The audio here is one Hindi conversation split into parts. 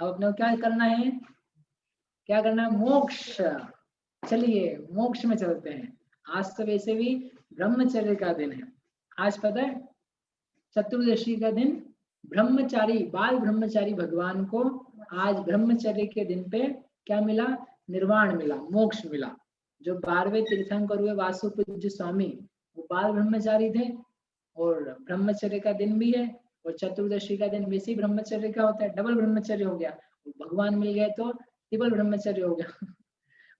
अब अपने को क्या करना है, क्या करना है, मोक्ष। चलिए मोक्ष में चलते हैं। आज तो वैसे भी ब्रह्मचर्य का दिन है। आज पता है चतुर्दशी का दिन, ब्रह्मचारी बाल ब्रह्मचारी भगवान को आज ब्रह्मचर्य के दिन पे क्या मिला, निर्वाण मिला, मोक्ष मिला। जो 12वें तीर्थंकर हुए वासुपूज्य स्वामी, वो बाल ब्रह्मचारी थे, और ब्रह्मचर्य का दिन भी है, और चतुर्दशी का दिन वैसे ही ब्रह्मचर्य का होता है, डबल ब्रह्मचर्य हो गया। भगवान मिल गए तो ट्रिपल ब्रह्मचर्य हो गया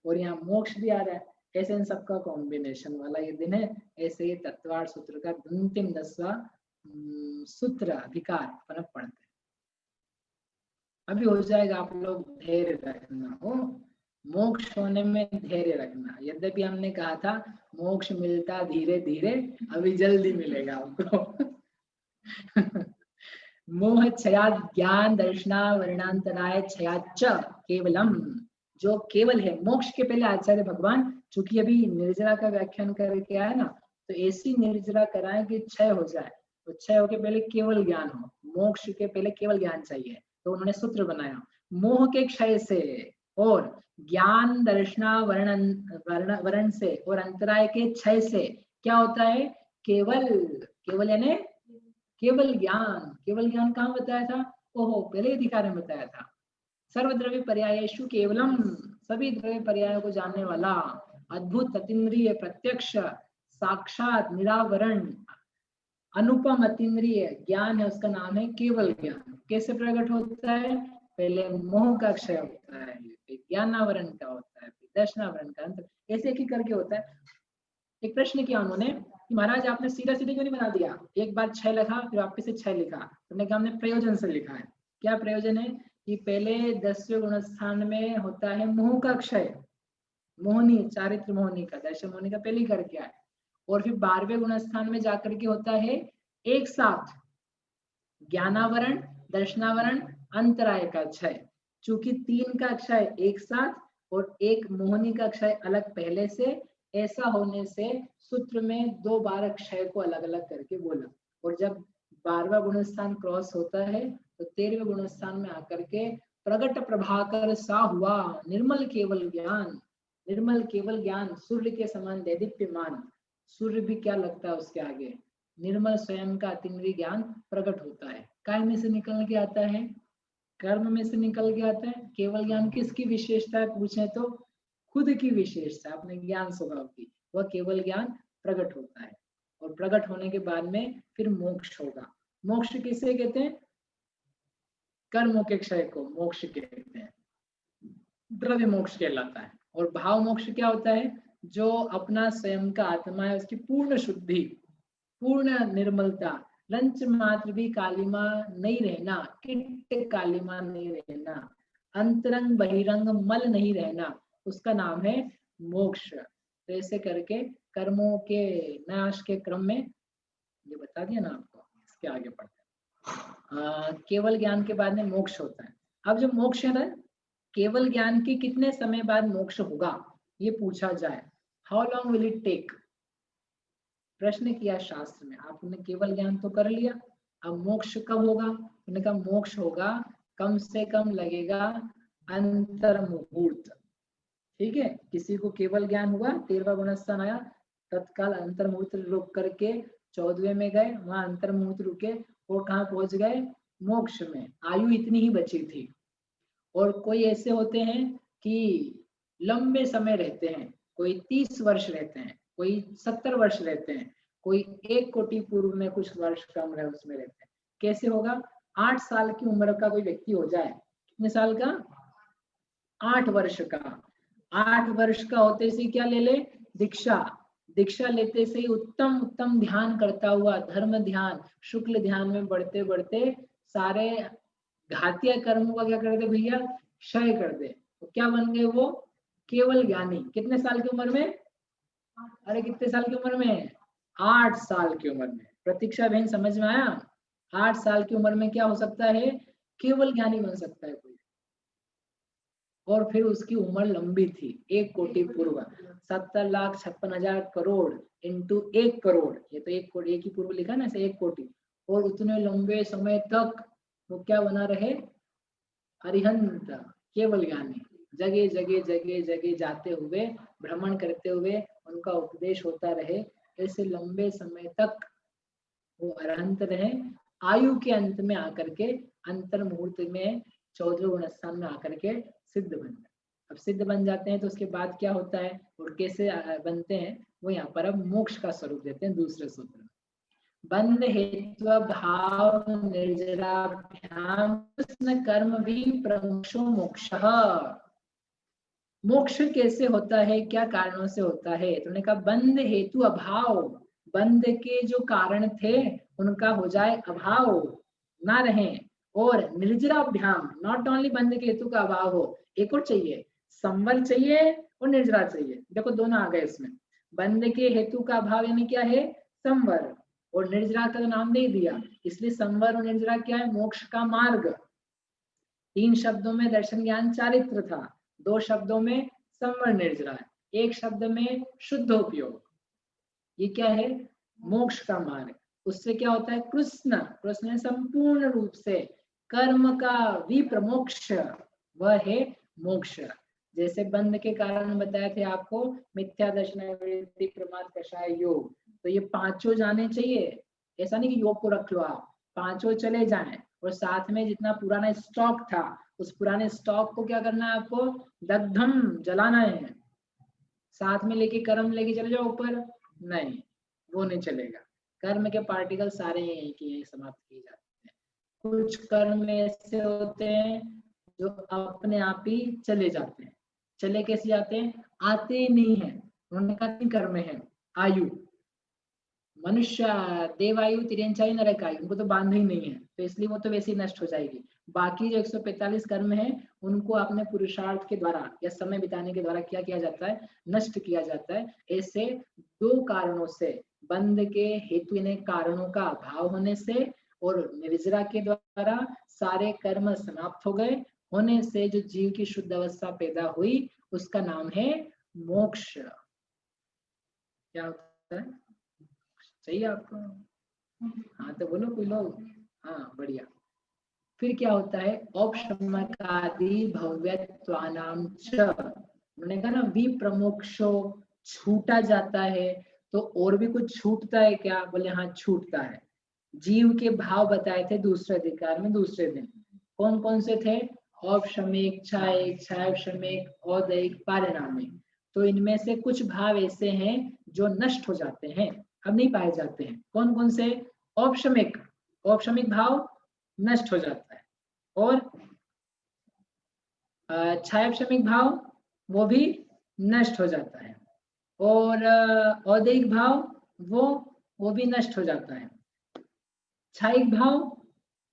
और यहाँ मोक्ष भी आ रहा है। ऐसे इन सबका कॉम्बिनेशन वाला ये दिन है। ऐसे ये तत्वार्थ सूत्र का अंतिम 10वां सूत्र अधिकार फलक पढ़ते हैं। अभी हो जाएगा, आप लोग धैर्य रखना हो, मोक्ष होने में धैर्य रखना। यद्यपि हमने कहा था मोक्ष मिलता धीरे धीरे, अभी जल्दी मिलेगा आपको मोह क्षयाद ज्ञान दर्शना वर्णांतराय क्षयाच केवलम। जो केवल है, मोक्ष के पहले आचार्य भगवान चूंकि अभी निर्जरा का व्याख्यान करके आया ना, तो ऐसी निर्जरा कराएं कि क्षय हो जाए। तो क्षय हो के पहले केवल ज्ञान हो, मोक्ष के पहले केवल ज्ञान चाहिए। तो उन्होंने सूत्र बनाया, मोह के क्षय से और ज्ञान दर्शना वर्ण से और अंतराय के क्षय से क्या होता है, केवल। केवल यानी केवल ज्ञान। केवल ज्ञान कहाँ बताया था, ओहो पहले अधिकार में बताया था। सर्वद्रव्य पर्यायेषु केवलम, सभी द्रव्य पर्यायों को जानने वाला, अद्भुत अतीन्द्रिय प्रत्यक्ष साक्षात निरावरण अनुपम अतीन्द्रिय ज्ञान है, उसका नाम है केवल ज्ञान। कैसे प्रकट होता है, पहले मोह का क्षय होता है, फिर ज्ञानावरण का होता है, फिर दर्शनावरण का, अंत ऐसे एक ही करके होता है। एक प्रश्न किया उन्होंने कि महाराज आपने सीधा सीधे क्यों नहीं बना दिया, एक बार 6 लिखा फिर वापस से 6 लिखा। हमने कहा हमने प्रयोजन से लिखा है। क्या प्रयोजन है कि पहले 10वें गुणस्थान में होता है मोह का क्षय, मोहनी चारित्र मोहनी का, दर्शन मोहनी का पहले ही करके आए, और फिर 12वें गुणस्थान में जाकर के होता है एक साथ ज्ञानावरण दर्शनावरण अंतराय का क्षय। चूंकि 3 का क्षय एक साथ और एक मोहनी का क्षय अलग पहले से, ऐसा होने से सूत्र में 2 बार क्षय को अलग अलग करके बोला। और जब 12वां गुणस्थान क्रॉस होता है तो 13वें गुणस्थान में आकर के प्रगट प्रभाकर सा हुआ निर्मल केवल ज्ञान। निर्मल केवल ज्ञान सूर्य के समान दैदीप्यमान, सूर्य भी क्या लगता है उसके आगे, निर्मल स्वयं का अतीन्द्रिय ज्ञान प्रकट होता है। काय में से निकल के आता है, कर्म में से निकल के आता है। केवल ज्ञान किसकी विशेषता है पूछे तो खुद की विशेषता, अपने ज्ञान स्वभाव की, वह केवल ज्ञान प्रकट होता है। और प्रकट होने के बाद में फिर मोक्ष होगा। मोक्ष किसे कहते हैं, कर्मों के क्षय को मोक्ष कहते हैं, द्रव्य मोक्ष कहलाता है। और भाव मोक्ष क्या होता है, जो अपना स्वयं का आत्मा है उसकी पूर्ण शुद्धि, पूर्ण निर्मलता, लंच मात्र भी कालिमा नहीं रहना, किट कालिमा नहीं रहना, अंतरंग बहिरंग मल नहीं रहना, उसका नाम है मोक्ष। तो ऐसे करके कर्मों के नाश के क्रम में ये बता दिया ना आपको, इसके आगे पढ़ते हैं। केवल ज्ञान के बाद में मोक्ष होता है। अब जो मोक्ष है ना, केवल ज्ञान के कितने समय बाद मोक्ष होगा ये पूछा जाए, how long will it take, प्रश्न किया शास्त्र में। आपने केवल ज्ञान तो कर लिया, अब मोक्ष कब होगा, उन्होंने कहा मोक्ष होगा कम से कम लगेगा अंतर मुहूर्त। ठीक है, किसी को केवल ज्ञान हुआ, 13वां गुणस्थान आया, तत्काल अंतर मुहूर्त रुक करके 14वें में गए, वहां अंतर मुहूर्त रुके, वो कहाँ पहुंच गए, मोक्ष में। आयु इतनी ही बची थी। और कोई ऐसे होते हैं कि लंबे समय रहते हैं, कोई 30 वर्ष रहते हैं, कोई 70 वर्ष रहते हैं, कोई 1 कोटि पूर्व में कुछ वर्ष कम रहे उसमें रहते हैं। कैसे होगा, 8 साल की उम्र का कोई व्यक्ति हो जाए, कितने साल का, 8 वर्ष का, 8 वर्ष का होते से क्या ले ले, दीक्षा। दीक्षा लेते से ही उत्तम उत्तम ध्यान करता हुआ, धर्म ध्यान शुक्ल ध्यान में बढ़ते बढ़ते सारे घातीय कर्मों का क्या कर दे भैया, क्षय कर दे। तो क्या बन गए वो, केवल ज्ञानी। कितने साल की उम्र में, अरे कितने साल की उम्र में, 8 साल की उम्र में। प्रतीक्षा बहन समझ में आया, 8 साल की उम्र में क्या हो सकता है, केवल ज्ञानी बन सकता है कोई। और फिर उसकी उम्र लंबी थी, 1 कोटि पूर्व, 70,56,000 करोड़ इंटू 1 करोड़, ये तो 1 कोटि, 1 ही पूर्व लिखा ना, ऐसे 1 कोटि। और उतने लंबे समय तक वो क्या बना रहे, अरिहंत केवल ज्ञानी, जगह जगह जगह जगह जाते हुए, भ्रमण करते हुए उनका उपदेश होता रहे, ऐसे लंबे समय तक वो अरहंत रहे। आयु के अंत में आकर के अंतर मुहूर्त में 14 गुण स्थान में आकर के सिद्ध बन जाते। अब सिद्ध बन जाते हैं तो उसके बाद क्या होता है और कैसे बनते हैं, वो यहाँ पर अब मोक्ष का स्वरूप देते हैं दूसरे सूत्र में। बंध हेतु भाव निर्जराभ्याम कृष्ण कर्म भी प्रमुक्षो मोक्षः। मोक्ष कैसे होता है, क्या कारणों से होता है, तो उन्होंने कहा बंध हेतु अभाव, बंध के जो कारण थे उनका हो जाए अभाव, ना रहे, और निर्जराभ्याम, नॉट ओनली बंध के हेतु का अभाव हो, एक और चाहिए, संवर चाहिए और निर्जरा चाहिए। देखो दोनों आ गए इसमें। बंध के हेतु का अभाव यानी क्या है, संवर, और निर्जरा का तो नाम दे दिया, इसलिए संवर और निर्जरा क्या है, मोक्ष का मार्ग। 3 शब्दों में दर्शन ज्ञान चारित्र था, 2 शब्दों में संवर निर्जरा, 1 शब्द में शुद्ध उपयोग, ये क्या है, मोक्ष का मार्ग। उससे क्या होता है, कृष्ण, कृष्ण संपूर्ण रूप से कर्म का विप्रमोक्ष, वह है मोक्ष। जैसे बंध के कारण बताए थे आपको, मिथ्या दर्शन वृत्ति प्रमाद कषाय योग, तो ये 5 जाने चाहिए, ऐसा नहीं कि योग को रख लो आप, 5 चले जाएं, और साथ में जितना पुराना स्टॉक था उस पुराने स्टॉक को क्या करना है आपको, दग्धम जलाना है, साथ में लेके कर्म लेके चले जाओ ऊपर, नहीं वो नहीं चलेगा। कर्म के पार्टिकल सारे यही के समाप्त किए जाते हैं। कुछ कर्म ऐसे होते हैं जो अपने आप ही चले जाते हैं, चले कैसे जाते हैं, आते ही नहीं है, उन्होंने कहा 3 कर्म है, आयु, मनुष्य, देवायु, तिरंचाई, नरक आयु, उनको तो बांध ही नहीं है, तो इसलिए वो तो वैसे ही नष्ट हो जाएगी। बाकी जो 145 कर्म है उनको अपने पुरुषार्थ के द्वारा या समय बिताने के द्वारा क्या किया जाता है, नष्ट किया जाता है। ऐसे 2 कारणों से, बंध के हेतु यानी कारणों का अभाव होने से और निर्जरा के द्वारा सारे कर्म समाप्त हो गए होने से जो जीव की शुद्ध अवस्था पैदा हुई उसका नाम है मोक्ष। क्या होता है, चाहिए आपको, हाँ तो बोलो कोई लोग, हाँ बढ़िया। फिर क्या होता है, औपशमकादि भव्यत्वानाम च, उन्होंने कहा ना विप्रमोक्षो, छूटा जाता है, तो और भी कुछ छूटता है क्या, बोले हाँ छूटता है। जीव के भाव बताए थे दूसरे अधिकार में दूसरे दिन, कौन कौन से थे, औपशमिक, क्षायिक, क्षायक्षमिक, औदैहिक, पारिणामिक। तो इनमें से कुछ भाव ऐसे हैं जो नष्ट हो जाते हैं, अब नहीं पाए जाते हैं। कौन कौन से, औपशमिक, औपशमिक भाव नष्ट हो जाता है, और क्षायक्षमिक भाव वो भी नष्ट हो जाता है, और औदैहिक भाव वो भी नष्ट हो जाता है। क्षायिक भाव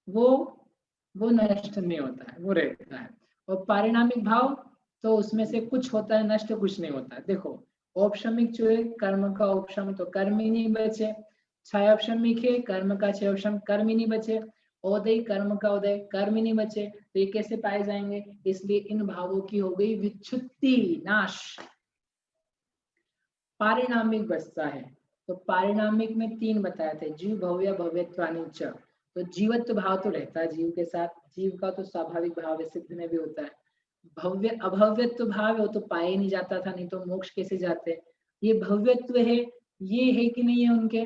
वो नष्ट नहीं होता है, वो रहता है। और पारिणामिक भाव तो उसमें से कुछ होता है नष्ट, कुछ नहीं होता है। देखो औपशमिक जो है, कर्म का औपशम तो कर्म ही नहीं बचे, क्षायक्षमिक है, कर्म का क्षयक्षम कर्म ही नहीं बचे, औदय कर्म का उदय कर्म ही नहीं बचे, तो ये कैसे पाए जाएंगे, इसलिए इन भावों की हो गई विच्छुत्ति, नाश। पारिणामिक बचता है, तो पारिणामिक में 3 बताए थे, जीव भव्य भव्यत्वानि च, तो जीवत्व भाव तो रहता है जीव के साथ, जीव का तो स्वाभाविक भाव है, सिद्ध में भी होता है। भव्य अभव्यत्व भाव है, वो तो पाया ही नहीं जाता था, नहीं तो मोक्ष कैसे जाते। ये भव्यत्व है, ये है कि नहीं है उनके,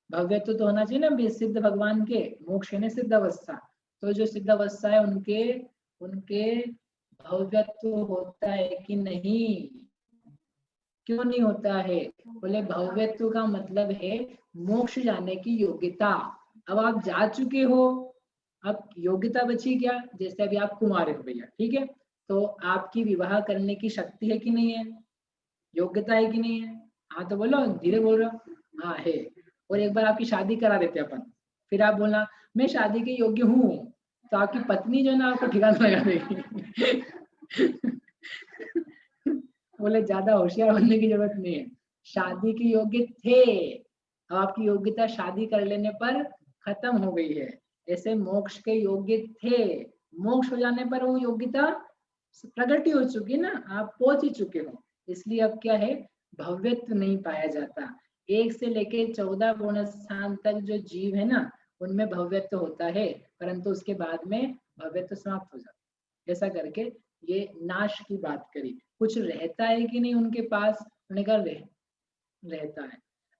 भव्यत्व तो होना चाहिए ना सिद्ध भगवान के, मोक्ष है ना सिद्ध अवस्था, तो जो सिद्ध अवस्था है उनके उनके भव्यत्व होता है कि नहीं, क्यों नहीं होता है, बोले भव्यत्व का मतलब है मोक्ष जाने की योग्यता। अब आप जा चुके हो, अब योग्यता बची क्या, जैसे अभी आप कुमार हो भैया, ठीक है, तो आपकी विवाह करने की शक्ति है कि नहीं है, योग्यता है कि नहीं है, हाँ तो बोलो, धीरे बोल रहा, हाँ है। और एक बार आपकी शादी करा देते अपन, फिर आप बोलना मैं शादी के योग्य हूँ, तो आपकी पत्नी जो है ना आपको ठिकाना लगा देगी। बोले ज्यादा होशियार बनने की जरूरत नहीं है, शादी के योग्य थे, अब आपकी योग्यता शादी कर लेने पर खत्म हो गई है। ऐसे मोक्ष के योग्य थे, मोक्ष हो जाने पर वो योग्यता प्रगति हो चुकी ना, आप पहुंच ही चुके हो, इसलिए अब क्या है, भव्यत्व नहीं पाया जाता। 1 से लेके 14 गुण स्थान तक जो जीव है ना, उनमें भव्यत्व होता है, परंतु उसके बाद में भव्यत्व समाप्त हो जाता है। ऐसा करके ये नाश की बात करी। कुछ रहता है कि नहीं उनके पास, उन्होंने कहा रहता है।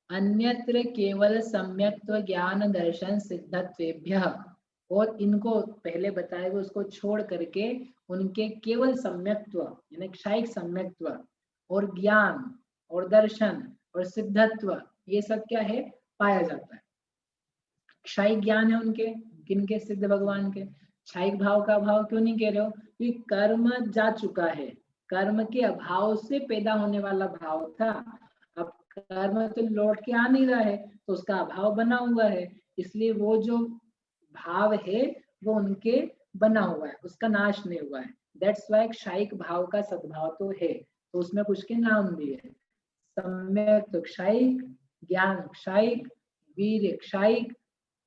अन्यत्र केवल सम्यक्त्व ज्ञान दर्शन सिद्धत्वेभ्यः, और इनको पहले बताए हुए उसको छोड़ करके उनके केवल सम्यक्त्व यानी क्षायिक सम्यक्त्व और ज्ञान और दर्शन और सिद्धत्व, ये सब क्या है, पाया जाता है। क्षायिक ज्ञान है उनके, किनके, सिद्ध भगवान के। क्षायिक भाव का भाव क्यों नहीं कह रहे हो, कि कर्म जा चुका है, कर्म के अभाव से पैदा होने वाला भाव था, अब कर्म तो लौट के आ नहीं रहा है तो उसका अभाव बना हुआ है, इसलिए वो जो भाव है वो उनके बना हुआ है, उसका नाश नहीं हुआ है। दैट्स वाई क्षायिक भाव का सद्भाव तो है, तो उसमें कुछ के नाम भी है, सम्यक तो क्षायिक, ज्ञान क्षायिक, वीर्य क्षायिक,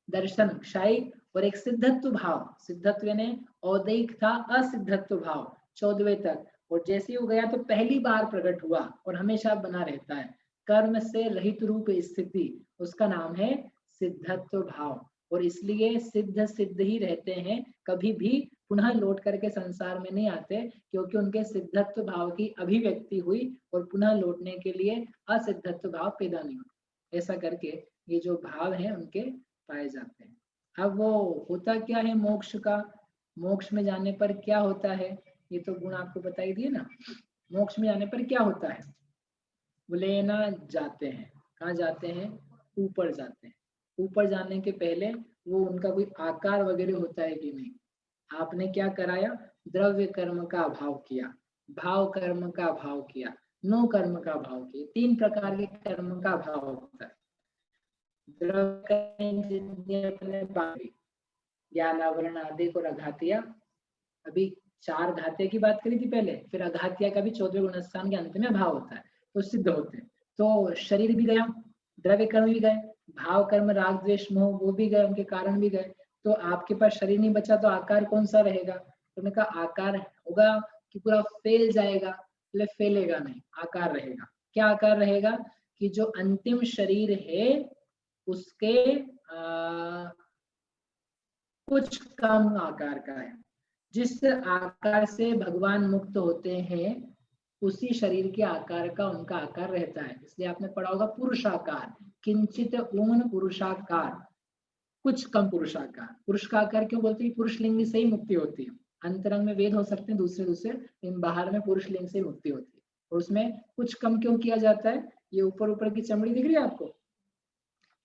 दर्शन क्षायिक, और एक सिद्धत्व भाव, सिद्धत्व यानी औदैक था असिद्धत्व भाव 14वें तक, और जैसे ही वो गया तो पहली बार प्रकट हुआ और हमेशा बना रहता है, कर्म से रहित रूप स्थिति, उसका नाम है सिद्धत्व भाव। और इसलिए सिद्ध सिद्ध ही रहते हैं, कभी भी पुनः लौट करके संसार में नहीं आते, क्योंकि उनके सिद्धत्व भाव की अभिव्यक्ति हुई और पुनः लौटने के लिए असिद्धत्व भाव पैदा नहीं हुआ। ऐसा करके ये जो भाव है उनके पाए जाते हैं। अब वो होता क्या है मोक्ष का, मोक्ष में जाने पर क्या होता है, ये तो गुण आपको बताई दिए ना। मोक्ष में जाने पर क्या होता है, बोले ना, जाते हैं, कहाँ जाते हैं, ऊपर जाते हैं। ऊपर जाने के पहले वो उनका कोई आकार वगैरह होता है कि नहीं, आपने क्या कराया, द्रव्य कर्म का अभाव किया, भाव कर्म का अभाव किया, नो कर्म का अभाव किया, 3 प्रकार के कर्म का अभाव होता है। ज्ञान आवरण आदि को अघातिया, अभी 4 घातिया की बात करी थी पहले, फिर अघातिया का भी 14वें गुणस्थान के अंत में भाव होता है, तो सिद्ध होते हैं। तो शरीर भी गया, द्रव्य कर्म भी गए, भाव कर्म राग द्वेष मोह वो भी गए, उनके कारण भी गए, तो आपके पास शरीर नहीं बचा तो आकार कौन सा रहेगा, तो उन्होंने कहा आकार होगा कि पूरा फैल जाएगा, बोले फैलेगा नहीं, आकार रहेगा। क्या आकार रहेगा, कि जो अंतिम शरीर है उसके कुछ कम आकार का है, जिस आकार से भगवान मुक्त होते हैं उसी शरीर के आकार का उनका आकार रहता है। इसलिए आपने पढ़ा होगा पुरुषाकार, किंचित ऊन पुरुषाकार, कुछ कम पुरुषाकार। पुरुष का आकार क्यों बोलते हैं, पुरुष लिंग से ही मुक्ति होती है। अंतरंग में वेद हो सकते हैं दूसरे दूसरे, लेकिन बाहर में पुरुष लिंग से मुक्ति होती है। और उसमें कुछ कम क्यों किया जाता है, ये ऊपर ऊपर की चमड़ी दिख रही है आपको,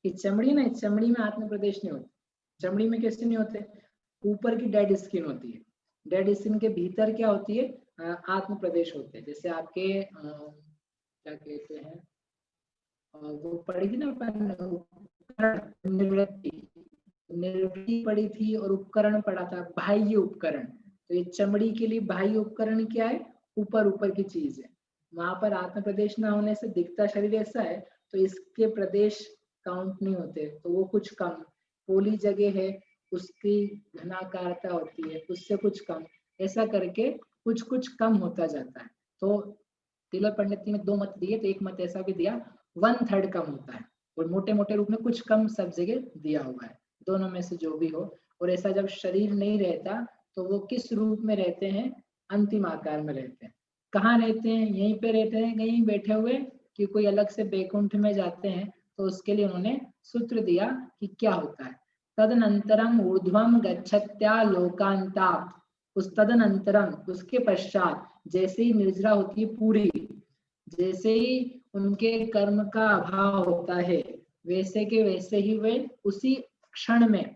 ये चमड़ी ना, चमड़ी में आत्म प्रदेश नहीं होते। चमड़ी में कैसे नहीं होते, ऊपर की डेड स्किन होती है, डेड स्किन के भीतर क्या होती है, आत्म प्रदेश होते हैं। जैसे आपके क्या कहते हैं, वो पढ़ी थी ना अपन, निवृत्ति पढ़ी थी और उपकरण पढ़ा था, बाह्य उपकरण। तो ये चमड़ी के लिए बाह्य उपकरण क्या है, ऊपर ऊपर की चीज है, वहां पर आत्म प्रदेश ना होने से दिखता शरीर ऐसा है, तो इसके प्रदेश काउंट नहीं होते, तो वो कुछ कम, पोली जगह है उसकी घनाकारता होती है उससे कुछ कम, ऐसा करके कुछ कुछ कम होता जाता है। तो तिलक पंडित ने 2 मत दिए, तो एक मत ऐसा भी दिया 1/3 कम होता है, और मोटे मोटे रूप में कुछ कम सब जगह दिया हुआ है, दोनों में से जो भी हो। और ऐसा जब शरीर नहीं रहता तो वो किस रूप में रहते हैं, अंतिम आकार में रहते हैं। कहाँ रहते हैं, यहीं पे रहते हैं कहीं बैठे हुए, कि कोई अलग से बैकुंठ में जाते हैं, तो उसके लिए उन्होंने सूत्र दिया कि क्या होता है, तदनंतरम ऊर्ध्वम गच्छत्या लोकांतात्, उस तदनंतरम उसके पश्चात, जैसे ही निर्जरा होती है पूरी, जैसे ही उनके कर्म का अभाव होता है, वैसे के वैसे ही वे उसी क्षण में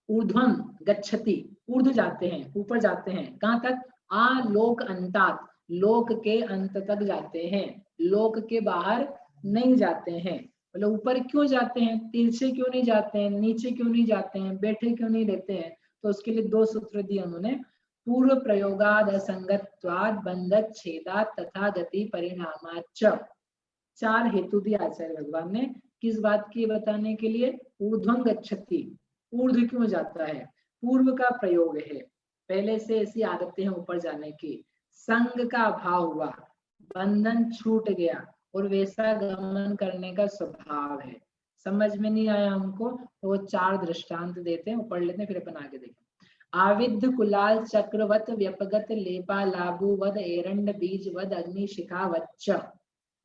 ऊर्ध्वम गच्छति, ऊर्ध्व जाते हैं, ऊपर जाते हैं, कहाँ तक, आलोक अंतात, लोक के अंत तक जाते हैं, लोक के बाहर नहीं जाते हैं। मतलब ऊपर क्यों जाते हैं, तिरछे क्यों नहीं जाते हैं, नीचे क्यों नहीं जाते हैं, बैठे क्यों नहीं रहते हैं, तो उसके लिए 2 सूत्र दिए उन्होंने, पूर्व प्रयोगाद असंगत्वाद बंधत छेदात तथा गति परिणामाच। 4 हेतु दिए आचार्य भगवान ने, किस बात की बताने के लिए, ऊर्ध्वं गच्छति, ऊर्ध्व क्यों जाता है, पूर्व का प्रयोग है, पहले से ऐसी आदतें हैं ऊपर जाने की, संग का अभाव हुआ, बंधन छूट गया, और वैसा गमन करने का स्वभाव है। समझ में नहीं आया हमको तो वो 4 दृष्टांत देते हैं, पढ़ लेते हैं फिर अपन आगे देखें। आविद्ध कुलाल चक्रवत व्यपगत लेपा लाभु वद एरंड बीज वद अग्नि शिखावच्च।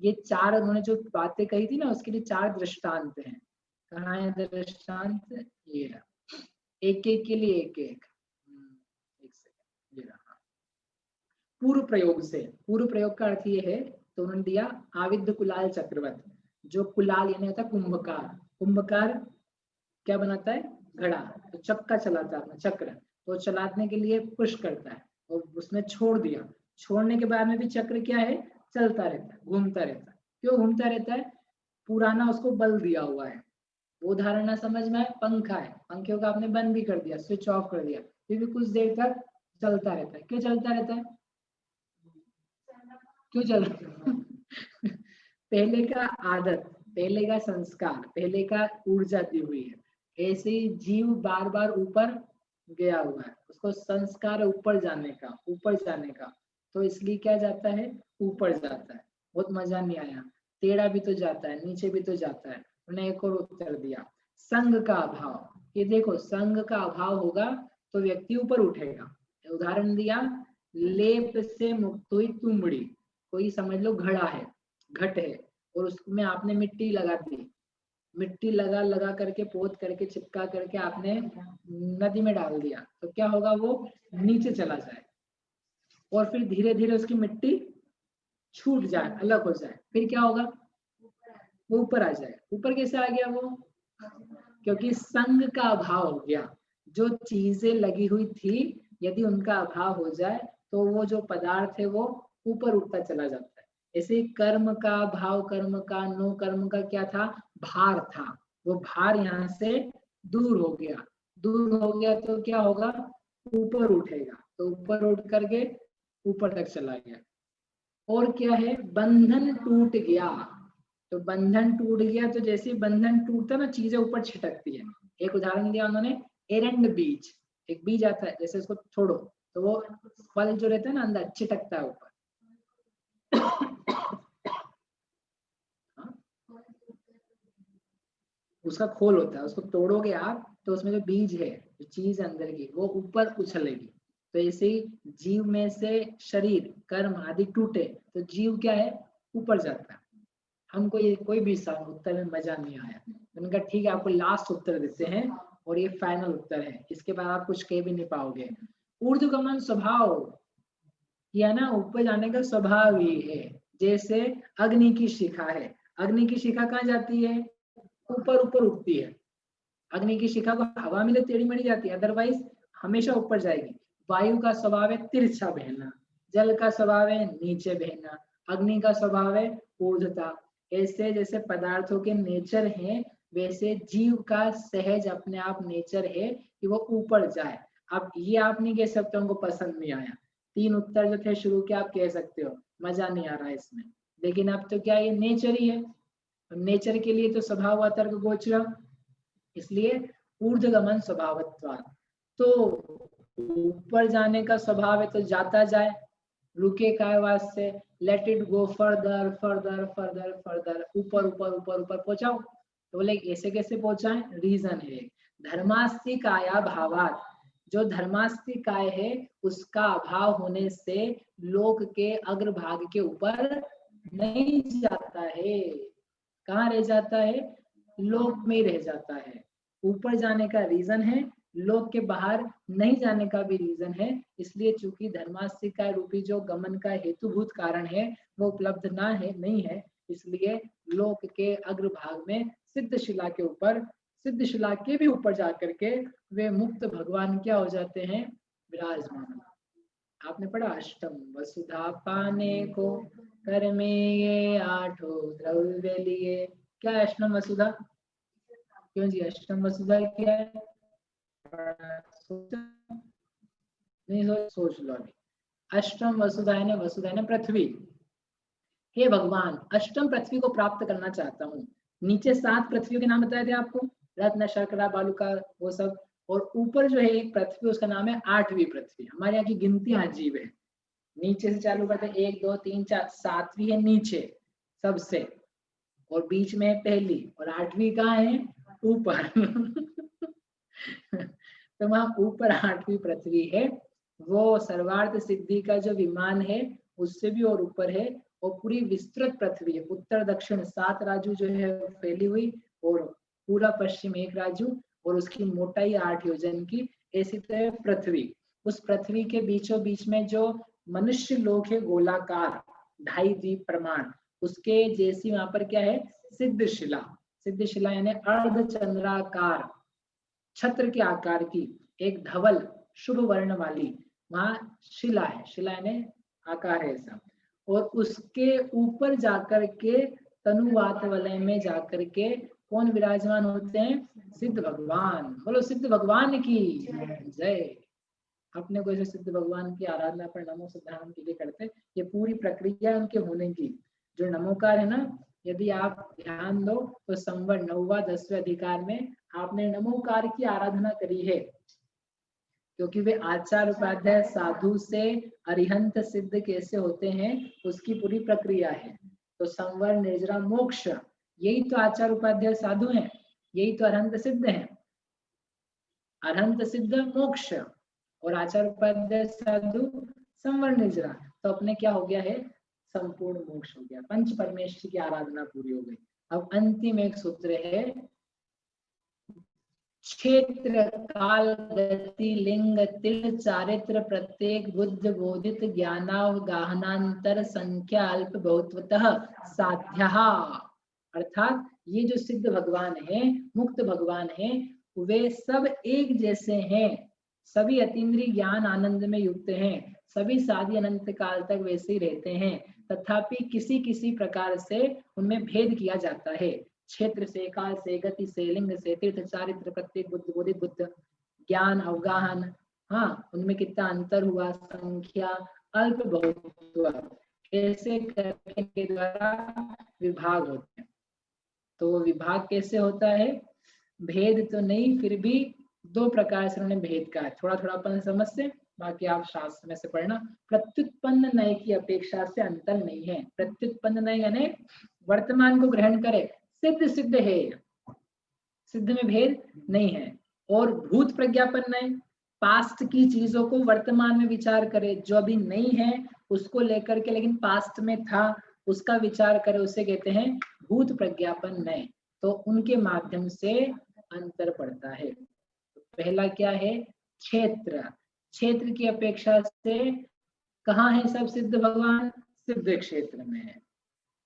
ये चार उन्होंने जो बातें कही थी ना, उसके लिए चार दृष्टांत हैं। कहाँ है दृष्टांत? ये रहा। एक एक के लिए एक एक सेकंड, ये रहा। पूर्व प्रयोग से, पूर्व प्रयोग का अर्थ ये है, तो उन्होंने दिया आविद्ध कुलाल चक्रवत। जो कुलाल यानी होता है कुंभकार। कुंभकार क्या बनाता है? घड़ा। तो चक्का चलाता है, चक्र, तो चलाने के लिए पुश करता है और उसने छोड़ दिया, छोड़ने के बाद में भी चक्र क्या है? चलता रहता है, घूमता रहता है। क्यों घूमता रहता है? पुराना उसको बल दिया हुआ है। वो उदाहरण ना समझ में आए, पंखा है, पंखे को आपने बंद भी कर दिया, स्विच ऑफ कर दिया, फिर भी कुछ देर तक चलता रहता है। क्यों चलता रहता है? क्यों चल पहले का आदत, पहले का संस्कार, पहले का ऊर्जा दी हुई है। ऐसे ही जीव बार बार ऊपर गया हुआ है, उसको संस्कार ऊपर जाने का, ऊपर जाने का, तो इसलिए क्या जाता है? ऊपर जाता है। बहुत मजा नहीं आया, टेढ़ा भी तो जाता है, नीचे भी तो जाता है। उन्हें एक और उत्तर दिया, संग का अभाव। ये देखो, संग का अभाव होगा तो व्यक्ति ऊपर उठेगा। उदाहरण दिया, लेप से मुक्त हुई तुमड़ी। कोई समझ लो घड़ा है, घट है, और उसमें आपने मिट्टी लगा दी, मिट्टी लगा लगा करके, पोत करके, चिपका करके आपने नदी में डाल दिया, तो क्या होगा? वो नीचे चला जाए और फिर धीरे धीरे उसकी मिट्टी छूट जाए, अलग हो जाए, फिर क्या होगा? वो ऊपर आ जाए। ऊपर कैसे आ गया वो? क्योंकि संग का अभाव हो गया। जो चीजें लगी हुई थी, यदि उनका अभाव हो जाए तो वो जो पदार्थ है वो ऊपर उठता चला जाता है। ऐसे कर्म का भाव, कर्म का, नो कर्म का क्या था? भार था। वो भार यहाँ से दूर हो गया, दूर हो गया तो क्या होगा? ऊपर उठेगा, तो ऊपर उठ करके ऊपर तक चला गया। और क्या है? बंधन टूट गया। तो बंधन टूट गया, तो जैसे बंधन टूटता ना, चीजें ऊपर छिटकती है। एक उदाहरण दिया उन्होंने, एरंड बीज। एक बीज आता है, जैसे उसको छोड़ो तो वो फल जो रहता है ना अंदर, छिटकता है ऊपर। उसका खोल होता है, उसको तोड़ोगे आप तो उसमें जो बीज है, जो चीज अंदर की, वो ऊपर उछलेगी। तो ऐसे ही जीव में से शरीर, कर्म आदि टूटे तो जीव क्या है? ऊपर जाता है। हमको ये कोई भी उत्तर में मजा नहीं आया। उनका ठीक है, आपको लास्ट उत्तर देते हैं और ये फाइनल उत्तर है, इसके बाद आप कुछ कह भी नहीं पाओगे। ऊर्ध्वगमन स्वभाव किया ना, ऊपर जाने का स्वभाव ही है। जैसे अग्नि की शिखा है, अग्नि की शिखा कहाँ जाती है? ऊपर ऊपर उठती है। अग्नि की शिखा को हवा में टेढ़ी मेढ़ी जाती है, अदरवाइज हमेशा ऊपर जाएगी। वायु का स्वभाव है तिरछा बहना, जल का स्वभाव है नीचे बहना, अग्नि का स्वभाव है ऊर्ध्वता। ऐसे जैसे पदार्थों के नेचर हैं, वैसे जीव का सहज अपने आप नेचर है कि वो ऊपर जाए। अब ये आप नहीं कह सकते उनको पसंद नहीं आया। तीन उत्तर जो थे शुरू के, आप कह सकते हो मजा नहीं आ रहा है इसमें, लेकिन अब तो क्या, ये नेचर ही है। नेचर के लिए तो स्वभाव तर्क गोचर, इसलिए ऊर्ध्वगमन स्वभावत्वात्। तो ऊपर जाने का स्वभाव है तो जाता जाए, रुके काय वास्ते? Let it go further further further further, ऊपर ऊपर ऊपर ऊपर पहुंचाओ। तो बोले ऐसे कैसे पहुंचाएं? रीजन है, धर्मास्ति काया भावात। जो धर्मास्ति काय है उसका अभाव होने से लोक के अग्रभाग के ऊपर नहीं जाता है। कहाँ रह जाता है? लोक में रह जाता है। ऊपर जाने का रीजन है, लोक के बाहर नहीं जाने का भी रीजन है। इसलिए चूंकि धर्मास्तिका रूपी जो गमन का हेतुभूत कारण है वो उपलब्ध ना है, नहीं है, इसलिए लोक के अग्रभाग में सिद्ध शिला के ऊपर, सिद्ध शिला के भी ऊपर जाकर के वे मुक्त भगवान क्या हो जाते हैं? विराजमान। आपने पढ़ा अष्टम वसुधा पाने को, कर में ये आठों द्रव्य लिए। क्या है अष्टम वसुधा? क्यों जी, अष्टम वसुधा क्या है? नहीं सोच लो अभी। अष्टम वसुधा है ना, वसुधा है ना पृथ्वी। हे भगवान, अष्टम पृथ्वी को प्राप्त करना चाहता हूँ। नीचे 7 पृथ्वी के नाम बताए थे आपको, रत्न शर्करा बालुका वो सब, और ऊपर जो है एक पृथ्वी, उसका नाम है 8वीं पृथ्वी। हमारे यहाँ की गिनती अजीब है, नीचे से चालू करते 1 2 3 4, 7वीं है नीचे सबसे, और बीच में है पहली, और 8वीं कहाँ है? ऊपर। तो वहां ऊपर 8वीं पृथ्वी है, वो सर्वार्थ सिद्धि का जो विमान है उससे भी और ऊपर है, और पूरी विस्तृत पृथ्वी है, उत्तर दक्षिण 7 राजू जो है फैली हुई, और पूरा पश्चिम 1 राजू, और उसकी मोटाई 8 योजन की। ऐसी तरह पृथ्वी, उस पृथ्वी के बीचों बीच में जो मनुष्य लोक है गोलाकार 2.5 द्वीप प्रमाण, उसके जैसी वहां पर क्या है, सिद्ध शिला। सिद्ध शिला यानी अर्धचंद्राकार छत्र के आकार की एक धवल शुभ वर्ण वाली वहां शिला है। शिला यानी आकार है ऐसा, और उसके ऊपर जाकर के तनुवात वलय में जाकर के कौन विराजमान होते हैं, सिद्ध भगवान। बोलो सिद्ध भगवान की जय। अपने को ऐसे सिद्ध भगवान की आराधना पर नमो सिद्धांत के लिए करते, ये पूरी प्रक्रिया उनके होने की। जो नमोकार है ना, यदि आप ध्यान दो तो संवर 9वां 10वें अधिकार में आपने नमोकार की आराधना करी है, क्योंकि वे आचार उपाध्याय साधु से अरिहंत सिद्ध कैसे होते हैं उसकी पूरी प्रक्रिया है। तो संवर निर्जरा मोक्ष, यही तो आचार उपाध्याय साधु हैं, यही तो अरहंत सिद्ध हैं। अरहंत सिद्ध मोक्ष और आचार उपाध्याय साधु संवर निर्जरा, तो अपने क्या हो गया है, संपूर्ण मोक्ष हो गया, पंच परमेश्वर की आराधना पूरी हो गई। अब अंतिम एक सूत्र है, क्षेत्र काल गति लिंग तिल चारित्र प्रत्येक बुद्ध बोधित ज्ञानावगाहनांतर संख्या अल्प बहुत्वतः साध्या। अर्थात ये जो सिद्ध भगवान है, मुक्त भगवान है, वे सब एक जैसे हैं, सभी अतीन्द्रिय ज्ञान आनंद में युक्त हैं, सभी साधी अनंत काल तक वैसे ही रहते हैं, तथापि किसी किसी प्रकार से उनमें भेद किया जाता है। क्षेत्र से, काल से, गति से, लिंग से, तीर्थ चारित्र प्रत्येक बुद्ध बोधित बुद्ध ज्ञान अवगाहन, हाँ उनमें कितना अंतर हुआ, संख्या अल्प बहुत हुआ, ऐसे करने के द्वारा विभाग होते हैं। तो विभाग कैसे होता है, भेद तो नहीं, फिर भी 2 प्रकार से उन्होंने भेद का है, थोड़ा थोड़ा अपन समझ से, बाकी आप शास्त्र में से पढ़ना। प्रत्युत्पन्न नय की अपेक्षा से अंतर नहीं है। प्रत्युत्पन्न नय यानी वर्तमान को ग्रहण करे, सिद्ध सिद्ध है, सिद्ध में भेद नहीं है। और भूत प्रज्ञापन नय, पास्ट की चीजों को वर्तमान में विचार करे, जो अभी नहीं है उसको लेकर के लेकिन पास्ट में था उसका विचार करे, उसे कहते हैं भूत प्रज्ञापन नय। तो उनके माध्यम से अंतर पड़ता है। पहला क्या है, क्षेत्र, क्षेत्र की अपेक्षा से कहाँ है सब सिद्ध भगवान, सिद्ध क्षेत्र में है,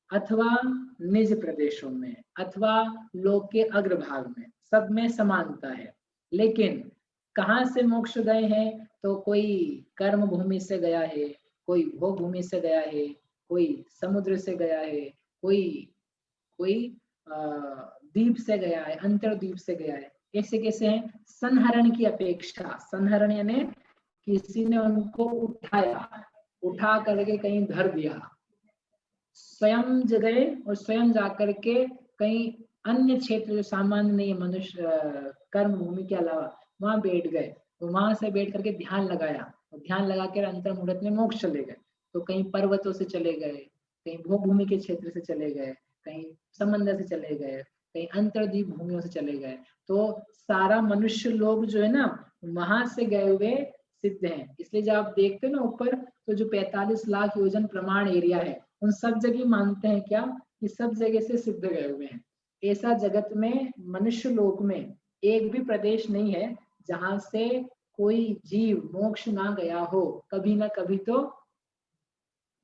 अथवा निज प्रदेशों में, अथवा लोक के अग्रभाग में, सब में समानता है। लेकिन कहाँ से मोक्ष गए हैं, तो कोई कर्म भूमि से गया है, कोई भोग भूमि से गया है, कोई समुद्र से गया है, कोई द्वीप से गया है, अंतरद्वीप से गया है। ऐसे कैसे हैं, संहरण की अपेक्षा, संहरण यानी किसी ने उनको उठाया, उठा करके कहीं धर दिया, स्वयं गए और स्वयं जाकर के कहीं अन्य क्षेत्र जो सामान्य नहीं है मनुष्य कर्म भूमि के अलावा, वहां बैठ गए, तो वहां से बैठ करके ध्यान लगाया, और ध्यान लगा कर अंतर मुहूर्त में मोक्ष चले गए। तो कहीं पर्वतों से चले गए, कहीं भोग भूमि के क्षेत्र से चले गए, कहीं समंदर से चले गए, कहीं अंतर्द्वीप भूमियों से चले गए। तो सारा मनुष्य लोग जो है ना, वहां से गए हुए सिद्ध हैं। इसलिए जब आप देखते हो ना ऊपर, तो जो 45 लाख योजन प्रमाण एरिया है, उन सब जगह मानते हैं क्या कि सब जगह से सिद्ध गए हुए हैं। ऐसा जगत में मनुष्य लोक में एक भी प्रदेश नहीं है जहां से कोई जीव मोक्ष ना गया हो, कभी ना कभी तो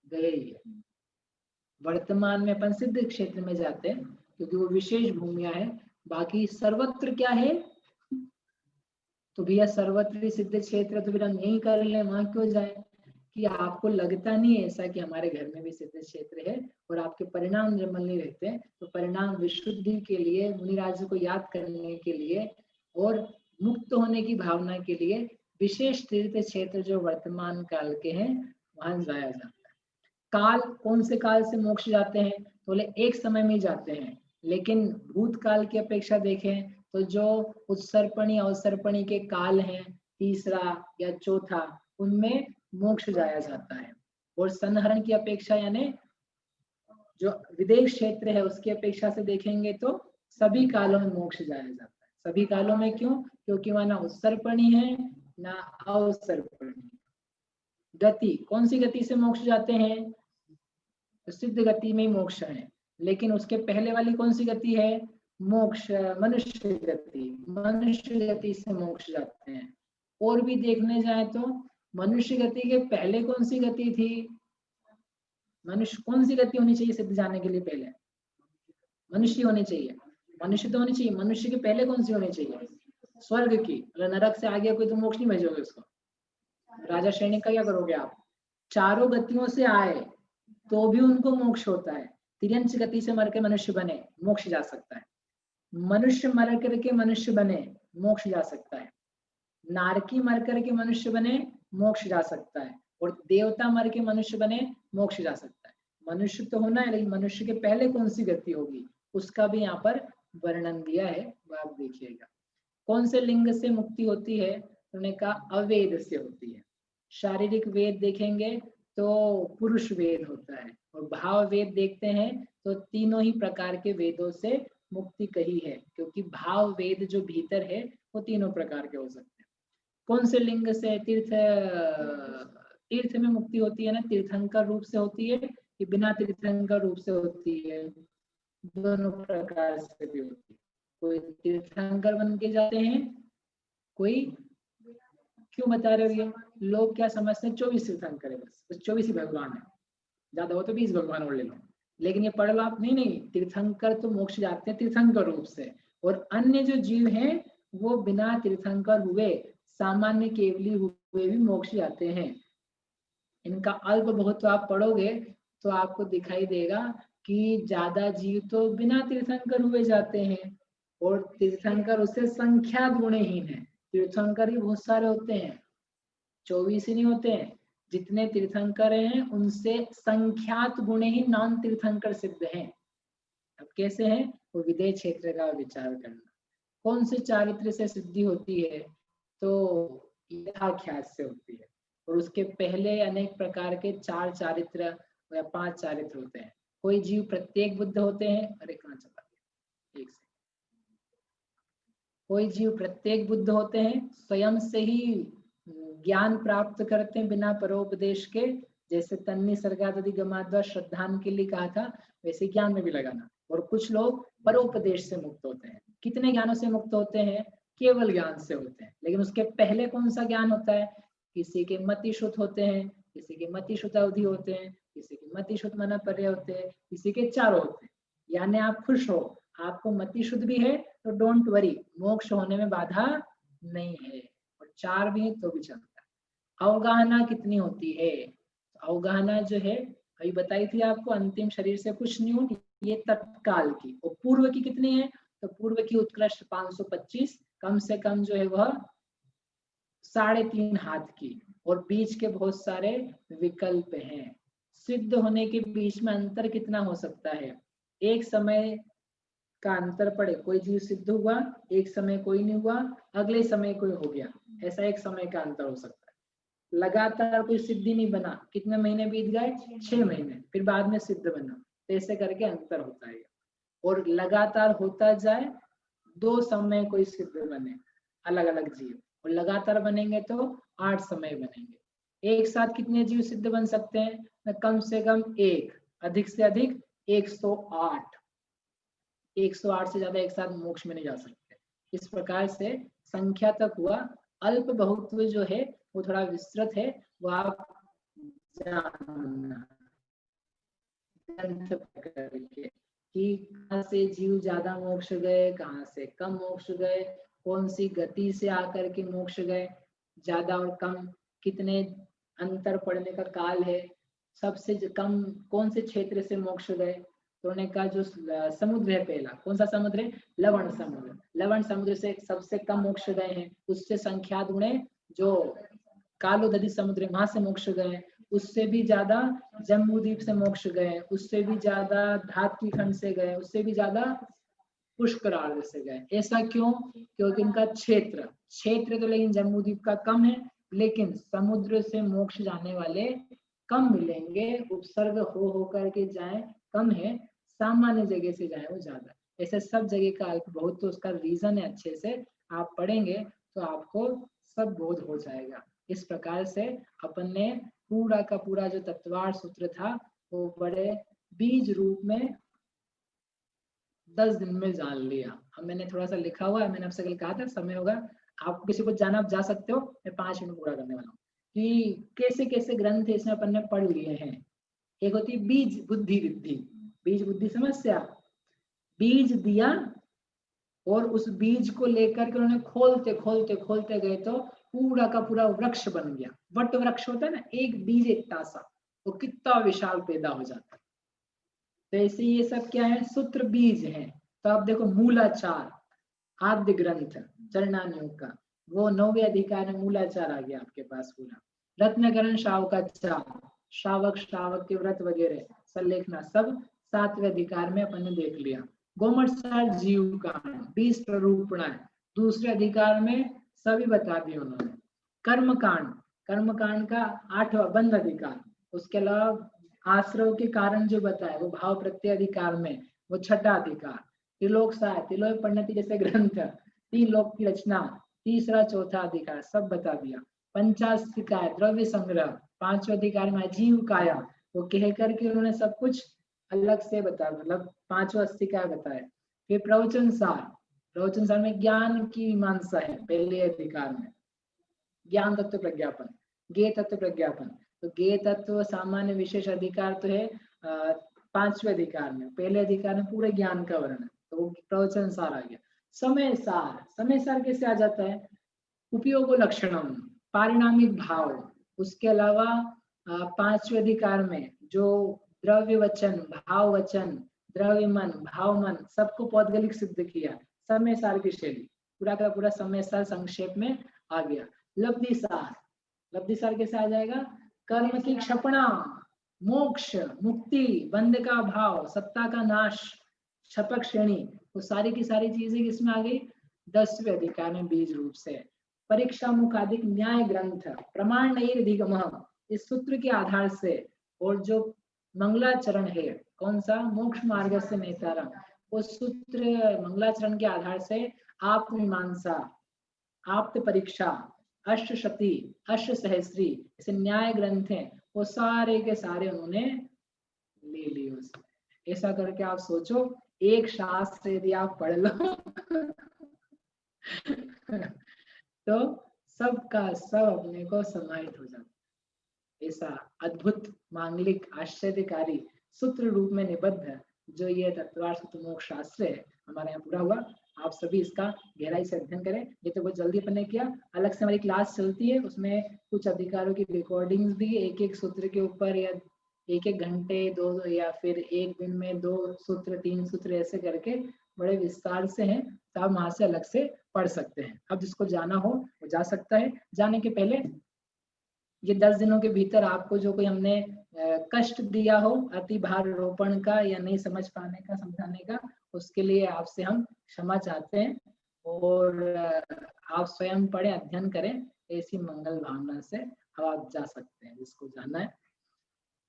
गए ही है। वर्तमान में अपन सिद्ध क्षेत्र में जाते हैं क्योंकि वो विशेष भूमिया है, बाकी सर्वत्र क्या है, तो भैया सर्वत्र सिद्ध क्षेत्र, तो फिर हम यही कर लें, वहां क्यों जाए। कि आपको लगता नहीं है ऐसा कि हमारे घर में भी सिद्ध क्षेत्र है, और आपके परिणाम निर्मल नहीं रहते हैं, तो परिणाम विशुद्धि के लिए, मुनिराज को याद करने के लिए और मुक्त होने की भावना के लिए विशेष तीर्थ क्षेत्र जो वर्तमान काल के हैं वहां जाया जाता है। काल, कौन से काल से मोक्ष जाते हैं, तो बोले एक समय में जाते हैं, लेकिन भूतकाल की अपेक्षा देखें तो जो उत्सर्पणी अवसर्पणी के काल हैं, तीसरा या चौथा, उनमें मोक्ष जाया जाता है। और संहरण की अपेक्षा यानी जो विदेश क्षेत्र है उसकी अपेक्षा से देखेंगे तो सभी कालों में मोक्ष जाया जाता है, सभी कालों में। क्यों? क्योंकि वहां ना उत्सर्पणी है ना अवसर्पणी। गति, कौन सी गति से मोक्ष जाते हैं? तो सिद्ध गति में मोक्ष है, लेकिन उसके पहले वाली कौन सी गति है? मोक्ष, मनुष्य गति। मनुष्य गति से मोक्ष जाते हैं। और भी देखने जाए तो मनुष्य गति के पहले कौन सी गति थी? मनुष्य, कौन सी गति होनी चाहिए सिद्ध जाने के लिए? पहले मनुष्य होनी चाहिए। मनुष्य तो होनी चाहिए। मनुष्य के पहले कौन सी होनी चाहिए? स्वर्ग की। अगर नरक से आ गया कोई तो मोक्ष नहीं भेजोगे उसको। राजा श्रेणी का क्या करोगे आप? चारों गतियों से आए तो भी उनको मोक्ष होता है। तिर्यंच गति से मर के मनुष्य बने, मोक्ष जा सकता है। मनुष्य मर करके मनुष्य बने, मोक्ष जा सकता है। नारकी मर करके मनुष्य बने, मोक्ष जा सकता है। और देवता मर के मनुष्य बने, मोक्ष जा सकता है। मनुष्य तो होना है, लेकिन मनुष्य के पहले कौन सी गति होगी उसका भी यहाँ पर वर्णन दिया है, वो आप देखिएगा। कौन से लिंग से मुक्ति होती है? उन्होंने कहा अवेद से होती है। शारीरिक वेद देखेंगे तो पुरुष वेद होता है, और भाव वेद देखते हैं तो तीनों ही प्रकार के वेदों से मुक्ति कही है, क्योंकि भाव वेद जो भीतर है वो तीनों प्रकार के हो सकते हैं। कौन से लिंग से? तीर्थ में मुक्ति होती है ना, तीर्थंकर रूप से होती है कि बिना तीर्थंकर रूप से होती है? दोनों प्रकार से भी होती है। कोई तीर्थंकर बन के जाते हैं, कोई, क्यों बता रहे हो ये लोग क्या समझते हैं? 24 तीर्थंकर है, बस 24 ही भगवान है, ज्यादा हो तो 20 भगवान और ले लो। लेकिन ये पढ़ लो आप, नहीं नहीं, तीर्थंकर तो मोक्ष जाते हैं तीर्थंकर रूप से, और अन्य जो जीव हैं वो बिना तीर्थंकर हुए सामान्य केवली हुए भी मोक्ष जाते हैं। इनका अल्प बहुत तो आप पढ़ोगे तो आपको दिखाई देगा कि ज्यादा जीव तो बिना तीर्थंकर हुए जाते हैं, और तीर्थंकर उससे संख्या गुणहीन है। तीर्थंकर ही बहुत सारे होते हैं, 24 ही नहीं होते हैं। जितने तीर्थंकर हैं उनसे संख्यात गुणे ही नॉन तीर्थंकर सिद्ध हैं। अब कैसे हैं? वो विदेह क्षेत्र का विचार करना। कौन से चारित्र से सिद्धि होती है? तो यथाख्यात से होती है, और उसके पहले अनेक प्रकार के 4 चारित्र या 5 चारित्र होते हैं। कोई जीव प्रत्येक बुद्ध होते हैं। अरे कहाँ चला गया, एक सेकंड। कोई जीव प्रत्येक बुद्ध होते हैं, स्वयं से ही ज्ञान प्राप्त करते हैं बिना परोपदेश के। जैसे तन्नी सर्गादि गमाद्वा श्रद्धान के लिए कहा था, वैसे ज्ञान में भी लगाना। और कुछ लोग परोपदेश से मुक्त होते हैं। कितने ज्ञानों से मुक्त होते हैं? केवल ज्ञान से होते हैं। लेकिन उसके पहले कौन सा ज्ञान होता है? किसी के मतिश्रुत होते हैं, किसी के मतिश्रुत अवधि होते हैं, किसी के मतिश्रुत मनपर्य होते हैं, किसी के चारों होते हैं। यानी आप खुश हो, आपको मतिशुद्ध भी है तो डोंट वरी, मोक्ष होने में बाधा नहीं है। और 4 भी है तो भी चलता है। अवगाहना कितनी होती है? अवगाहना जो है अभी बताई थी आपको, अंतिम शरीर से कुछ नहीं होती, ये तत्काल की। और पूर्व की कितनी है? तो पूर्व की उत्कृष्ट 525, कम से कम जो है वह 3.5 हाथ की, और बीच के बहुत सारे विकल्प हैं। सिद्ध होने के बीच में अंतर कितना हो सकता है? एक समय का अंतर पड़े, कोई जीव सिद्ध हुआ, एक समय कोई नहीं हुआ, अगले समय कोई हो गया, ऐसा एक समय का अंतर हो सकता है। लगातार कोई सिद्धि नहीं बना, कितने महीने बीत गए? 6 महीने, फिर बाद में सिद्ध बना, तो ऐसे करके अंतर होता है। और लगातार होता जाए, 2 समय कोई सिद्ध बने, अलग अलग जीव, और लगातार बनेंगे तो 8 समय बनेंगे। एक साथ कितने जीव सिद्ध बन सकते हैं? कम से कम 1, अधिक से अधिक 108। 108 से ज्यादा एक साथ मोक्ष में नहीं जा सकते। इस प्रकार से संख्या तक हुआ। अल्प बहुत्व जो है वो थोड़ा विस्तृत है, वो आप जानना कि कहाँ से जीव ज्यादा मोक्ष गए, कहाँ से कम मोक्ष गए, कौन सी गति से आकर के मोक्ष गए, ज्यादा और कम कितने अंतर पड़ने का काल है, सबसे कम कौन से क्षेत्र से मोक्ष गए। तो उन्होंने कहा जो समुद्र है पहला, कौन सा समुद्र है? लवण समुद्र। लवण समुद्र से सबसे कम मोक्ष गए हैं, उससे संख्यात गुणे जो कालोदधि समुद्र वहां से मोक्ष गए, उससे भी ज्यादा जम्बूद्वीप से मोक्ष गए, उससे भी ज्यादा धात्री खंड से गए, उससे भी ज्यादा पुष्करार्ध से गए। ऐसा क्यों? क्योंकि इनका क्षेत्र तो लेकिन जम्बूद्वीप का कम है, लेकिन समुद्र से मोक्ष जाने वाले कम मिलेंगे। उपसर्ग हो करके जाए कम है, सामान्य जगह से जाए वो ज्यादा। ऐसे सब जगह का अल्प बहुत, तो उसका रीजन है, अच्छे से आप पढ़ेंगे तो आपको सब बोध हो जाएगा। इस प्रकार से अपन ने पूरा का पूरा जो तत्वार्थ सूत्र था वो बड़े बीज रूप में 10 दिन में जान लिया। अब मैंने थोड़ा सा लिखा हुआ है, मैंने आपसे कल कहा था समय होगा, आप किसी को जाना आप जा सकते हो, मैं 5 मिनट पूरा करने वाला हूँ कि कैसे कैसे ग्रंथ इसमें अपन ने पढ़ लिए हैं। एक होती है बीज बुद्धि रिद्धि। बीज बुद्धि समस्या, बीज दिया और उस बीज को लेकर के उन्होंने खोलते खोलते खोलते गए तो पूरा का पूरा वृक्ष बन गया। वट वृक्ष होता है ना, एक बीज एक तासा, वो कितना विशाल पैदा हो जाता है। तो ऐसे ये सब क्या है, सूत्र बीज है। तो आप देखो मूलाचार, आद्य ग्रंथ चरणानुयोग का, वो 9वें अधिकार में मूलाचार आ गया आपके पास पूरा। रत्नकरण श्रावकाचार, श्रावक श्रावक के व्रत वगैरह सल्लेखना सब 7वें अधिकार में अपन ने देख लिया। गोमटसार जीव कांड, 20 प्ररूपणाएं दूसरे अधिकार में सभी बता दिए उन्होंने। कर्मकांड, कर्मकांड का 8वां बंध अधिकार। उसके अलावा आश्रव के कारण जो बताए वो भाव प्रत्यय अधिकार में, वो 6ठा अधिकार। त्रिलोक सार, त्रिलोक परिणति जैसे ग्रंथ, 3 लोक की रचना, 3रा 4था अधिकार सब बता दिया। पंचास्तिकाय, द्रव्य संग्रह, 5वें अधिकार में अजीव काया, वो कह करके उन्होंने सब कुछ अलग से बताया, मतलब 5वां अस्तिकाय बताया। फिर प्रवचन सार, प्रवचन सार में ज्ञान की मीमांसा है पहले अधिकार में, ज्ञान तत्व प्रज्ञापन, ज्ञेय तत्व प्रज्ञापन। तो ज्ञेय तत्व सामान्य विशेष अधिकार तो है 5वें अधिकार में, पहले अधिकार में पूरे ज्ञान का वर्णन, तो वो प्रवचन सार आ गया। समय सार, समय सार कैसे आ जाता है, उपयोग लक्षणम, पारिणामिक भाव। उसके अलावा 5वें अधिकार में जो द्रव्य वचन, भाव वचन, द्रव्य मन, भाव मन सबको पौद्गलिक सिद्ध किया, समय सार की शैली, पूरा का पूरा समय सार संक्षेप में आ गया। लब्धि सार, लब्धि सार कैसे आ जाएगा, कर्म की क्षपणा, मोक्ष, मुक्ति, बंध का भाव, सत्ता का नाश, क्षपक श्रेणी, वो सारी की सारी चीजें किसमें आ गई, 10वें अधिकार में बीज रूप से। परीक्षा मुखादिक न्याय ग्रंथ, प्रमाण नहीं अधिगम, इस सूत्र के आधार से। और जो मंगलाचरण है, कौन सा, मोक्ष मार्ग से नेतारम, वो सूत्र मंगलाचरण के आधार से आत्ममीमांसा, आप्त परीक्षा, अष्टशती, अष्ट सहस्त्री, ऐसे न्याय ग्रंथ हैं, वो सारे के सारे उन्होंने ले लिए उसमें। ऐसा करके आप सोचो, एक शास्त्र यदि आप पढ़ लो तो सबका सब अपने को समाहित हो जाता। ऐसा अद्भुत मांगलिक आश्चर्यकारी सूत्र रूप में निबद्ध जो ये तत्वार्थ सूत्र मोक्ष शास्त्र है, हमारे यहाँ पूरा हुआ। आप सभी इसका गहराई से अध्ययन करें। ये तो बहुत जल्दी अपन ने किया, अलग से हमारी क्लास चलती है, उसमें कुछ अधिकारों की रिकॉर्डिंग्स भी एक एक सूत्र के ऊपर, या एक एक घंटे 2 या फिर एक दिन में 2 सूत्र 3 सूत्र ऐसे करके बड़े विस्तार से हैं, तो आप वहां से अलग से पढ़ सकते हैं। अब जिसको जाना हो वो जा सकता है। जाने के पहले ये 10 दिनों के भीतर आपको जो कोई हमने कष्ट दिया हो अति भार रोपण का या नहीं समझ पाने का, समझाने का, उसके लिए आपसे हम क्षमा चाहते हैं। और आप स्वयं पढ़े, अध्ययन करें, ऐसी मंगल भावना से अब आप जा सकते हैं जिसको जाना है।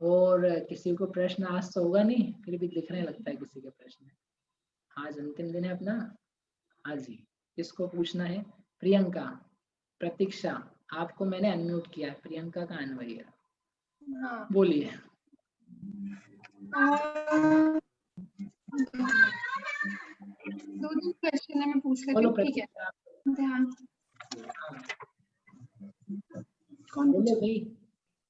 और किसी को प्रश्न आज तो होगा नहीं, फिर भी दिखने लगता है किसी के प्रश्न। आज अंतिम दिन है अपना। हाँ जी, किसको पूछना है, प्रियंका, प्रतीक्षा, आपको मैंने अनम्यूट किया है। प्रियंका का अनवय है, हाँ। बोलिए। दो क्वेश्चन है, मैं पूछ लेती हूँ, ठीक है। ध्यान, कौन बोलो भाई।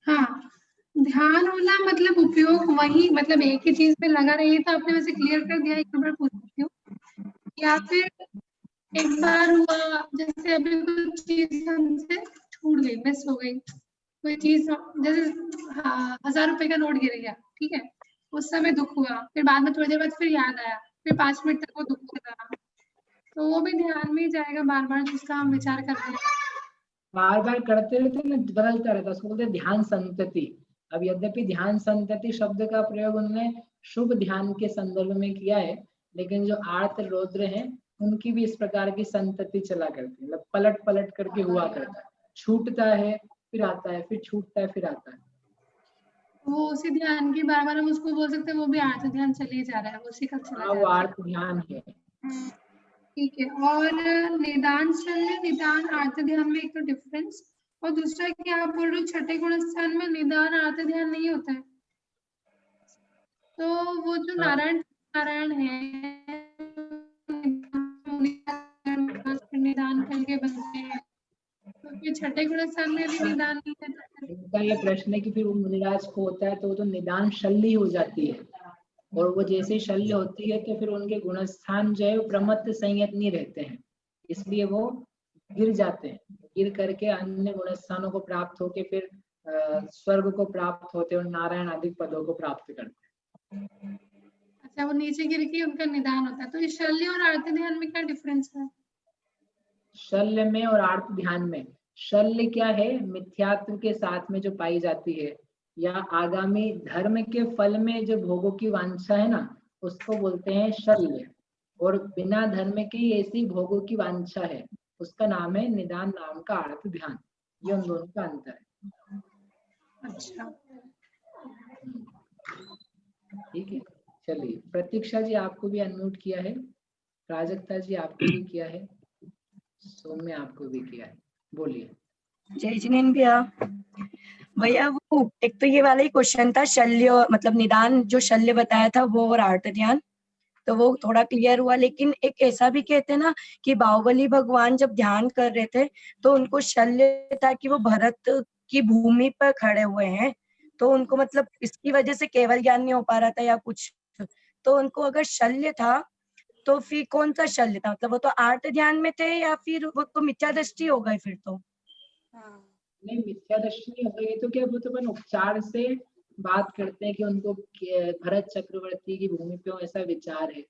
हाँ, ध्यान वाला मतलब उपयोग वही, मतलब एक ही चीज पे लगा रही, तो आपने वैसे क्लियर कर दिया। एक बार पूछ सकती हूँ, या फिर एक बार हुआ जैसे अभी कुछ चीज हमसे छूट गई, मिस हो गई कोई चीज, जैसे 1000 रुपए का नोट गिर गया, ठीक है, उस समय दुख हुआ, फिर बाद में थोड़ी देर बाद फिर याद आया, फिर 5 मिनट तक वो दुख रहा, तो वो भी ध्यान में ही जाएगा, बार बार जिसका हम विचार कर रहे हैं, बार बार करते रहते ना, बदलता रहता, उसको बोलते ध्यान संतति। अब यद्यपि ध्यान संतति शब्द का प्रयोग उन्होंने शुभ ध्यान के संदर्भ में किया है, लेकिन जो आर्त रौद्र हैं उनकी भी इस प्रकार की संतति चला करती है, मतलब पलट पलट करके हुआ करता है, छूटता है फिर आता है, फिर छूटता है फिर आता है। वो उसी ध्यान की बार बार हम उसको बोल सकते हैं, वो भी आर्त ध्यान चले जा रहा है, वो उसी का चला हाँ, जा वो रहा आर्त ध्यान है। है। ठीक है। और निदान शल्य निदान आर्त ध्यान में एक तो डिफरेंस, और दूसरा कि आप बोल रहे हो छठे गुण स्थान में निदान आर्त ध्यान नहीं होता है, तो वो जो हाँ, नारायण नारायण है निदान करके बनते हैं, तो फिर छठे गुण स्थान में भी निदान नहीं है तो फिर इनका ये प्रश्न है कि फिर वो मुनिराज को होता है तो वो तो निदान शल्य हो जाती है, और वो जैसे शल्य होती है तो फिर उनके गुणस्थान जो है वो प्रमत्त संयत नहीं रहते हैं, इसलिए वो गिर जाते हैं। गिर करके अन्य गुणस्थानों को प्राप्त होके फिर स्वर्ग को प्राप्त होते हैं और नारायण आदि पदों को प्राप्त करते हैं। अच्छा, वो नीचे गिर के उनका निदान होता है। तो इस शल्य और आर्त ध्यान में क्या डिफरेंस है? शल्य में और आर्त ध्यान में, शल्य क्या है, मिथ्यात्व के साथ में जो पाई जाती है, या आगामी धर्म के फल में जो भोगों की वांछा है ना, उसको बोलते हैं शल्य। और बिना धर्म की ऐसी भोगों की वांछा है, उसका नाम है निदान नाम का आर्त ध्यान। ये उन दोनों का अंतर है। अच्छा, ठीक है, चलिए। प्रतीक्षा जी आपको भी अनम्यूट किया है, प्राजक्ता जी आपको भी किया है, सौम्य आपको भी किया है, बोलिए। जय जिनेन्द्र भैया। भैया वो एक तो ये वाला ही क्वेश्चन था, शल्य मतलब निदान जो शल्य बताया था वो और आर्त ध्यान, तो वो थोड़ा क्लियर हुआ। लेकिन एक ऐसा भी कहते हैं ना कि बाहुबली भगवान जब ध्यान कर रहे थे तो उनको शल्य था कि वो भरत की भूमि पर खड़े हुए हैं, तो उनको मतलब इसकी वजह से केवल ज्ञान नहीं हो पा रहा था या कुछ, तो उनको अगर शल्य था तो फिर कौन सा शल्य था, मतलब वो तो आर्त ध्यान में थे या फिर वो तो मिथ्या दृष्टि हो गई फिर तो? नहीं, मिथ्या दृष्टि नहीं होगा, ये तो क्या, वो तो अपन उपचार से बात करते हैं कि उनको भरत चक्रवर्ती की भूमि पे ऐसा विचार है,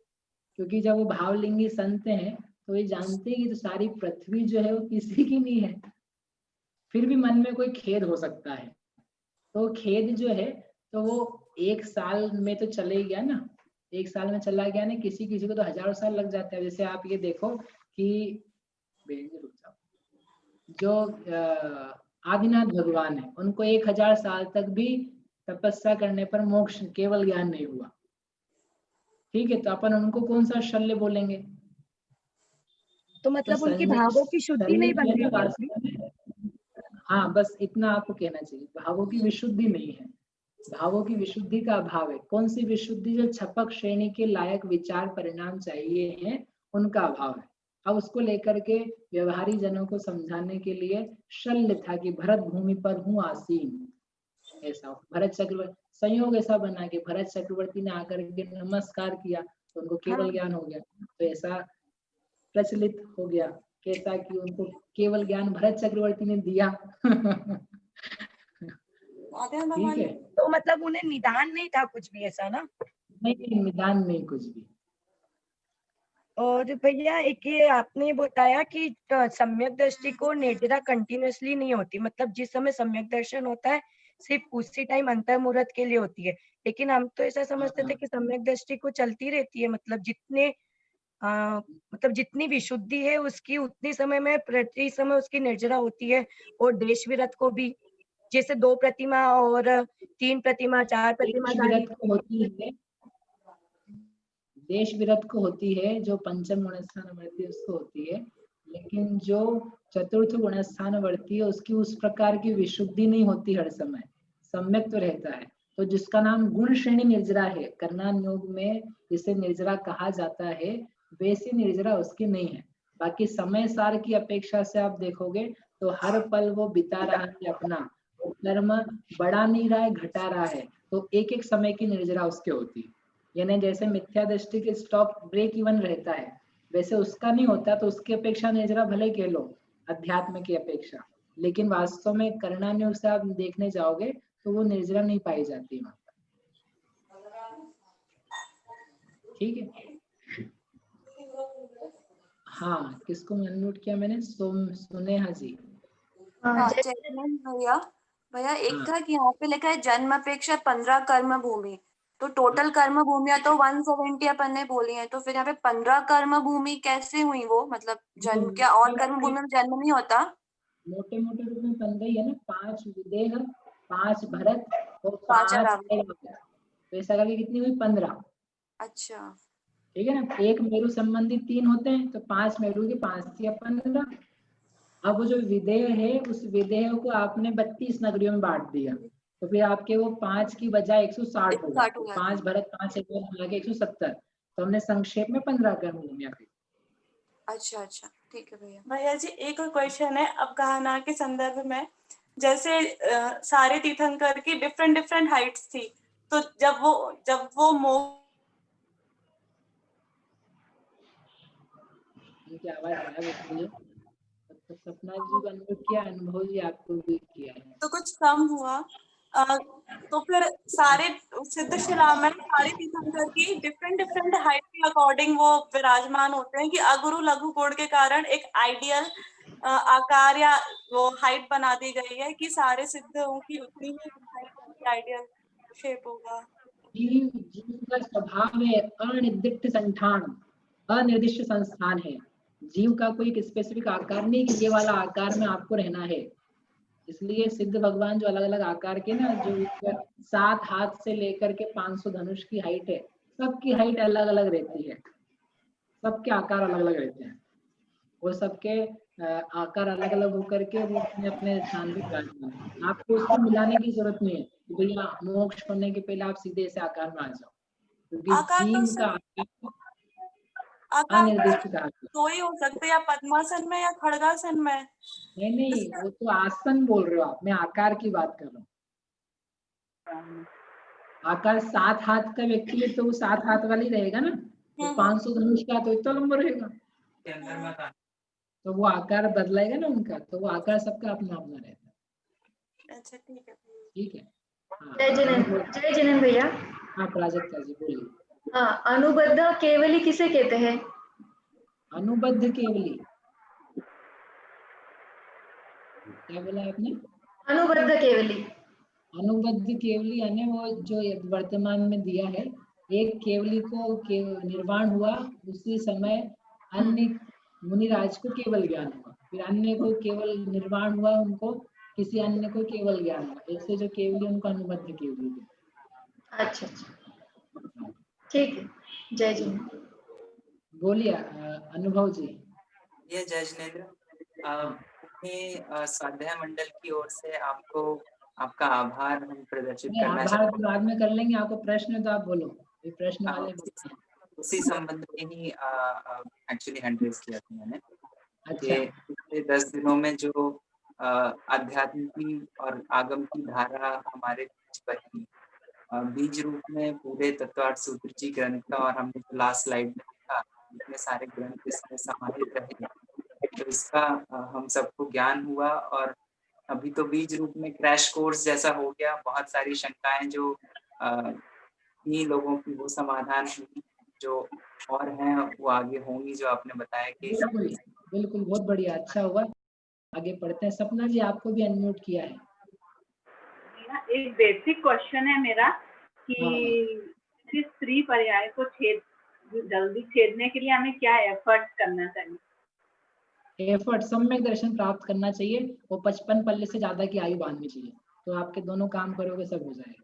क्योंकि जब वो भावलिंगी संत हैं तो ये जानते हैं कि तो सारी पृथ्वी जो है वो किसी की नहीं है, फिर भी मन में कोई खेद हो सकता है। तो खेद जो है तो वो एक साल में तो चले गया ना, एक साल में चला गया ना, किसी किसी को तो हजारों साल लग जाता है। जैसे आप ये देखो कि रुक जाओ, जो आदिनाथ भगवान है उनको 1000 साल तक भी तपस्या करने पर मोक्ष केवल ज्ञान नहीं हुआ। ठीक है, तो अपन उनको कौन सा शल्य बोलेंगे? तो मतलब उनकी भावों की शुद्धि नहीं बन रही थी अपनी? हाँ, बस इतना आपको कहना चाहिए, भावों की विशुद्धि नहीं है। भावों की विशुद्धि का अभाव है। कौन सी विशुद्धि? जो छपक श्रेणी के लायक विचार परिणाम चाहिए हैं, उनका अभाव है। अब उसको लेकर के व्यवहारी जनों को समझाने के लिए शल्य था कि भरत भूमि पर हूँ आसीन, ऐसा। भरत चक्रवर्ती संयोग ऐसा बना कि भरत चक्रवर्ती ने आकर के नमस्कार किया तो उनको केवल ज्ञान हो गया। तो ऐसा प्रचलित हो गया, कैसा कि उनको केवल ज्ञान भरत चक्रवर्ती ने दिया। ठीक है, तो मतलब उन्हें निदान नहीं था कुछ भी ऐसा ना? नहीं, निदान नहीं कुछ भी। और भैया एक ये आपने बताया कि सम्यक दृष्टि को निर्जरा कंटिन्यूअसली नहीं होती, मतलब जिस समय सम्यक दर्शन होता है सिर्फ उसी टाइम अंतर मुहूर्त के लिए होती है, लेकिन हम तो ऐसा समझते थे कि सम्यक दृष्टि को चलती रहती है, मतलब जितने मतलब जितनी विशुद्धि है उसकी उतनी समय में प्रति समय उसकी निर्जरा होती है। और देश विरत को भी, जैसे 2 प्रतिमा और 3 प्रतिमा 4 प्रतिमा देश विरत को होती है, देश विरत को होती है, जो पंचम गुणस्थान वर्ती है उसको होती है, लेकिन जो चतुर्थ गुणस्थान वर्ती है उसकी उस प्रकार की विशुद्धि नहीं होती हर समय, सम्यक तो रहता है। तो जिसका नाम गुण श्रेणी निर्जरा है, कर्णान योग में जिसे निर्जरा कहा जाता है, वैसी निर्जरा उसकी नहीं है। बाकी समय सार की अपेक्षा से आप देखोगे तो हर पल वो बिता रहा है अपना, कर्म बढ़ा नहीं रहा है, घटा रहा है, तो एक एक समय की निर्जरा उसके होती है। यानी जैसे मिथ्या दृष्टि के स्टॉप ब्रेक इवन रहता है, वैसे उसका नहीं होता, तो उसकी अपेक्षा निर्जरा भले कह लो अध्यात्म की अपेक्षा, लेकिन वास्तव में कर्णानुयोग से आप देखने जाओगे तो वो निर्जरा नहीं पाई जाती वहां पर। ठीक है, हाँ, किसको अनम्यूट किया मैंने? सुनेहा जी। हाँ, भैया भैया एक था कि यहाँ पे लिखा है जन्म अपेक्षा 15 कर्म भूमि, तो टोटल कर्म भूमिया तो 170 अपन ने बोली है, तो फिर यहाँ पे 15 कर्म भूमि कैसे हुई वो, मतलब जन्म क्या और कर्म भूमि में जन्म नहीं होता? मोटे मोटे रूप में 15 ही है ना, 5 विदेह, 5 भरत तो 5 और 5 आगे। तो ऐसा करके कितनी हुई 15। अच्छा ठीक है ना, एक मेरु संबंधी 3 होते हैं तो 5 मेरु के 5 या 15। अब वो जो विदेह है उस विदेह को आपने 32 नगरियों में बांट दिया तो फिर आपके वो 5 की बजाय 160 हो गए। 160 हो गया। 5 भरत 5 लगे 170। तो हमने संक्षेप में 15 कर्म भूमिया की। अच्छा अच्छा ठीक है भैया। भैया जी एक और क्वेश्चन है अवगाहना के संदर्भ में, जैसे सारे तीर्थंकर की डिफरेंट डिफरेंट हाइट्स थी, तो जब वो उनकी आवाज गायब होती है। तो सपना जी को अनुभव किया, अनुभव जी आपको भी किया है। तो कुछ कम हुआ, तो फिर सारे सिद्धशिला में सारे तीर्थंकर की डिफरेंट डिफरेंट हाइट के अकॉर्डिंग वो विराजमान होते हैं कि अगुरु लघु गुण के कारण एक आइडियल आकार या वो हाइट बना दी गई है कि सारे सिद्धों की उतनी ही हाइट आइडियल शेप होगा। जीव का स्वभाव है अनिर्दिष्ट संठान, अनिर्दिष्ट संस्थान है। जीव का कोई एक स्पेसिफिक आकार नहीं कि ये वाला आकार में आपको रहना है। इसलिए सिद्ध भगवान जो अलग अलग आकार के ना, जो 7 हाथ से लेकर के 500 धनुष की हाइट है, सबकी हाइट अलग अलग रहती है, सबके आकार अलग अलग रहते हैं। वो सबके आकार अलग अलग होकर के वो अपने अपने स्थान पे विराजमान है। आपको उसको मिलाने की जरूरत नहीं है कि भैया मोक्ष होने के पहले आप सीधे ऐसे आकार में आ जाओ, क्योंकि आकार तो जीव का आकार अनिर्दिष्ट का आकार। दो ही हो सकते हैं, या पद्मासन में या खड़गासन में। नहीं, वो तो आसन बोल रहे हो आप, मैं आकार की बात कर रहा हूँ। आकार 7 हाथ का व्यक्ति है तो वो 7 हाथ वाला ही रहेगा ना। तो 500 धनुष का तो इतना लंबा रहेगा, तो वो आकार बदलाएगा ना उनका, तो वो आकार सबका अपना अपना रहता है। अच्छा ठीक है। ठीक है। हाँ, जय जिनेंद्र भैया। हाँ प्राजक्ता जी बोलिए। हाँ, अनुबद्ध केवली किसे कहते हैं? अनुबद्ध केवली, क्या बोला आपने? अनुबद्ध केवली। अनुबद्ध केवली यानी वो जो वर्तमान में दिया है, एक केवली को निर्वाण हुआ उसी समय अन्य मुनिराज को केवल ज्ञान हुआ, फिर अन्य को केवल निर्वाण हुआ, उनको किसी अन्य को केवल ज्ञान हुआ। ऐसे जो केवली उनको अनुबद्ध केवली थे। अच्छा अच्छा ठीक है। जय जिनेंद्र। बोलिए अनुभव जी। ये जय जिनेंद्र, अपने स्वाध्याय मंडल की ओर से आपको आपका आभार हम प्रदर्शित करना आभार चाहते तो बाद में कर लेंगे, आपको प्रश्न है तो आप बोलो, ये प्रश्न वाले हैं। उसी संबंध में ही एक्चुअली हैंड रेज किया था मैंने। अच्छा। पिछले 10 दिनों में जो अध्यात्म की और आगम की धारा हमारे बीच बही, बीज रूप में पूरे तत्वार्थ सूत्र जी ग्रंथ का, और हमने जो लास्ट स्लाइड में देखा इतने सारे ग्रंथ इसमें समाहित रहे, तो इसका हम सबको ज्ञान हुआ। और अभी तो बीज रूप में क्रैश कोर्स जैसा हो गया, बहुत सारी शंकाएं जो इन्हीं लोगों की वो समाधान हुई, जो और हैं वो आगे होंगी, जो आपने बताया कि बिल्कुल बिल्कुल, बहुत बढ़िया, अच्छा हुआ। आगे पढ़ते हैं। सपना जी आपको भी अनम्यूट किया है। एक बेसिक क्वेश्चन है मेरा कि हाँ। स्त्री पर्याय को जल्दी छेदने के लिए हमें क्या एफर्ट करना चाहिए? एफर्ट, सम्यक दर्शन प्राप्त करना चाहिए। वो 55 पल्ले से ज्यादा की आयु बांधनी चाहिए, तो आपके दोनों काम करोगे सब हो जाएगा,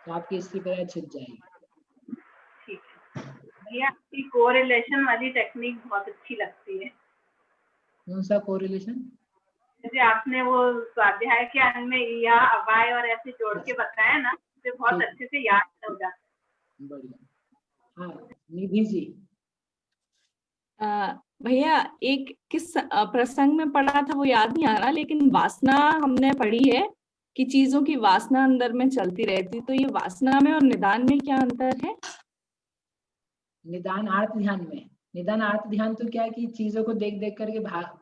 तो आपकी स्त्री पर्याय छिद जाएगी। ठीक है भैया, आपकी कोरिलेशन वाली टेक्निक बहुत अच्छी लगती है। कौन सा कोरिलेशन? जैसे आपने वो स्वाध्याय के अंत में या अवाय और ऐसे जोड़ के बताया ना, तो बहुत अच्छे से याद हो जाता है। बढ़िया। हाँ निधि जी। भैया एक किस प्रसंग में पढ़ा था वो याद नहीं आ रहा, लेकिन वासना हमने पढ़ी है कि चीजों की वासना अंदर में चलती रहती, तो ये वासना में और निदान में क्या अंतर है? निदान आर्त ध्यान में, निदान आर्त ध्यान तो क्या है कि चीजों को देख देख करके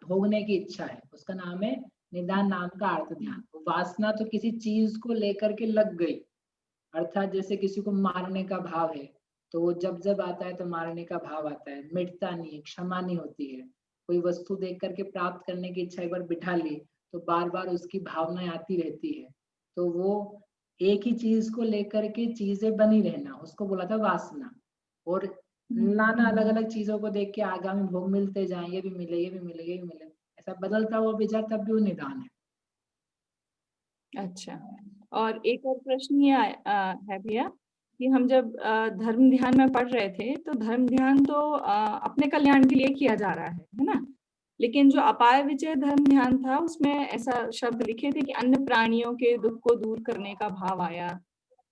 भोगने की इच्छा है, उसका नाम है निदान नाम का आर्त ध्यान। वासना तो किसी चीज को लेकर के लग गई, अर्थात जैसे किसी को मारने का भाव है तो वो जब जब आता है तो मारने का भाव आता है, मिटता नहीं है, क्षमा नहीं होती है। कोई वस्तु देख करके प्राप्त करने की इच्छा एक बार बिठा ली तो बार बार उसकी भावनाएं आती रहती है, तो वो एक ही चीज को लेकर के चीजें बनी रहना, उसको बोला था वासना। और नाना अलग अलग चीजों को देख के आगामी भोग मिलते जाए, ये भी मिले ये भी मिले ये भी मिले, ऐसा बदलता हुआ विचार, तब भी वो निदान है। अच्छा और एक और प्रश्न ये है भैया कि हम जब धर्म ध्यान में पढ़ रहे थे तो धर्म ध्यान तो अपने कल्याण के लिए किया जा रहा है ना, लेकिन जो अपाय विजय धर्म ध्यान था उसमें ऐसा शब्द लिखे थे कि अन्य प्राणियों के दुख को दूर करने का भाव आया,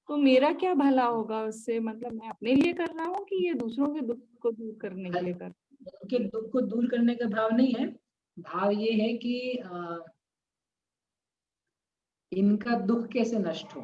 तो मेरा क्या भला होगा उससे? मतलब मैं अपने लिए कर रहा हूँ कि ये दूसरों के दुख को दूर करने के लिए कर रहा हूँ? उनके दुख को दूर करने का भाव नहीं है, भाव ये है कि इनका दुख कैसे नष्ट हो।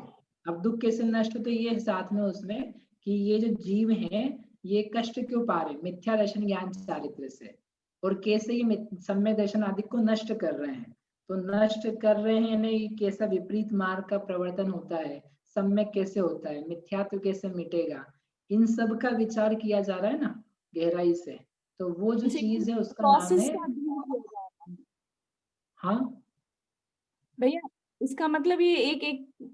अब दुख कैसे नष्ट हो तो ये साथ में उसमें कि ये जो जीव हैं ये कष्ट क्यों पा रहे, मिथ्या दर्शन ज्ञान चारित्र से, और कैसे ये सम्यक दर्शन आदि को नष्ट कर रहे हैं। तो नष्ट कर रहे हैं नहीं, कैसा विपरीत मार्ग का प्रवर्तन होता है, सम्यक कैसे होता है, मिथ्यात्व कैसे मिटेगा, इन सब का विचार किया जा रहा है ना गहराई से। तो वो जो चीज है उसका नाम है, हाँ भैया इसका मतलब ये एक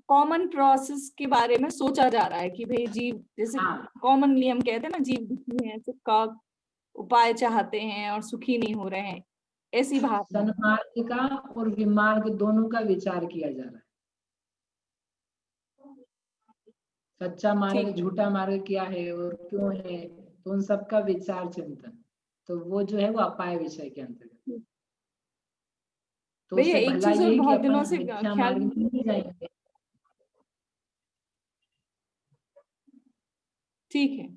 कॉमन प्रोसेस के बारे में सोचा जा रहा है कि भाई जीव जैसे कॉमनली हम कहते हैं ना जीव दुखी हैं, सुख का उपाय चाहते हैं और सुखी नहीं हो रहे हैं, ऐसी भावना। सन्मार्ग का और विमार्ग दोनों का विचार किया जा रहा है। सच्चा मार्ग झूठा मार्ग क्या है और क्यों है, तो उन सब का विचार चिंतन, तो वो जो है वो अपाय विषय के अंतर्गत। तो भैया एक चीज और बहुत दिनों से ख्याल नहीं जाएंगे। ठीक है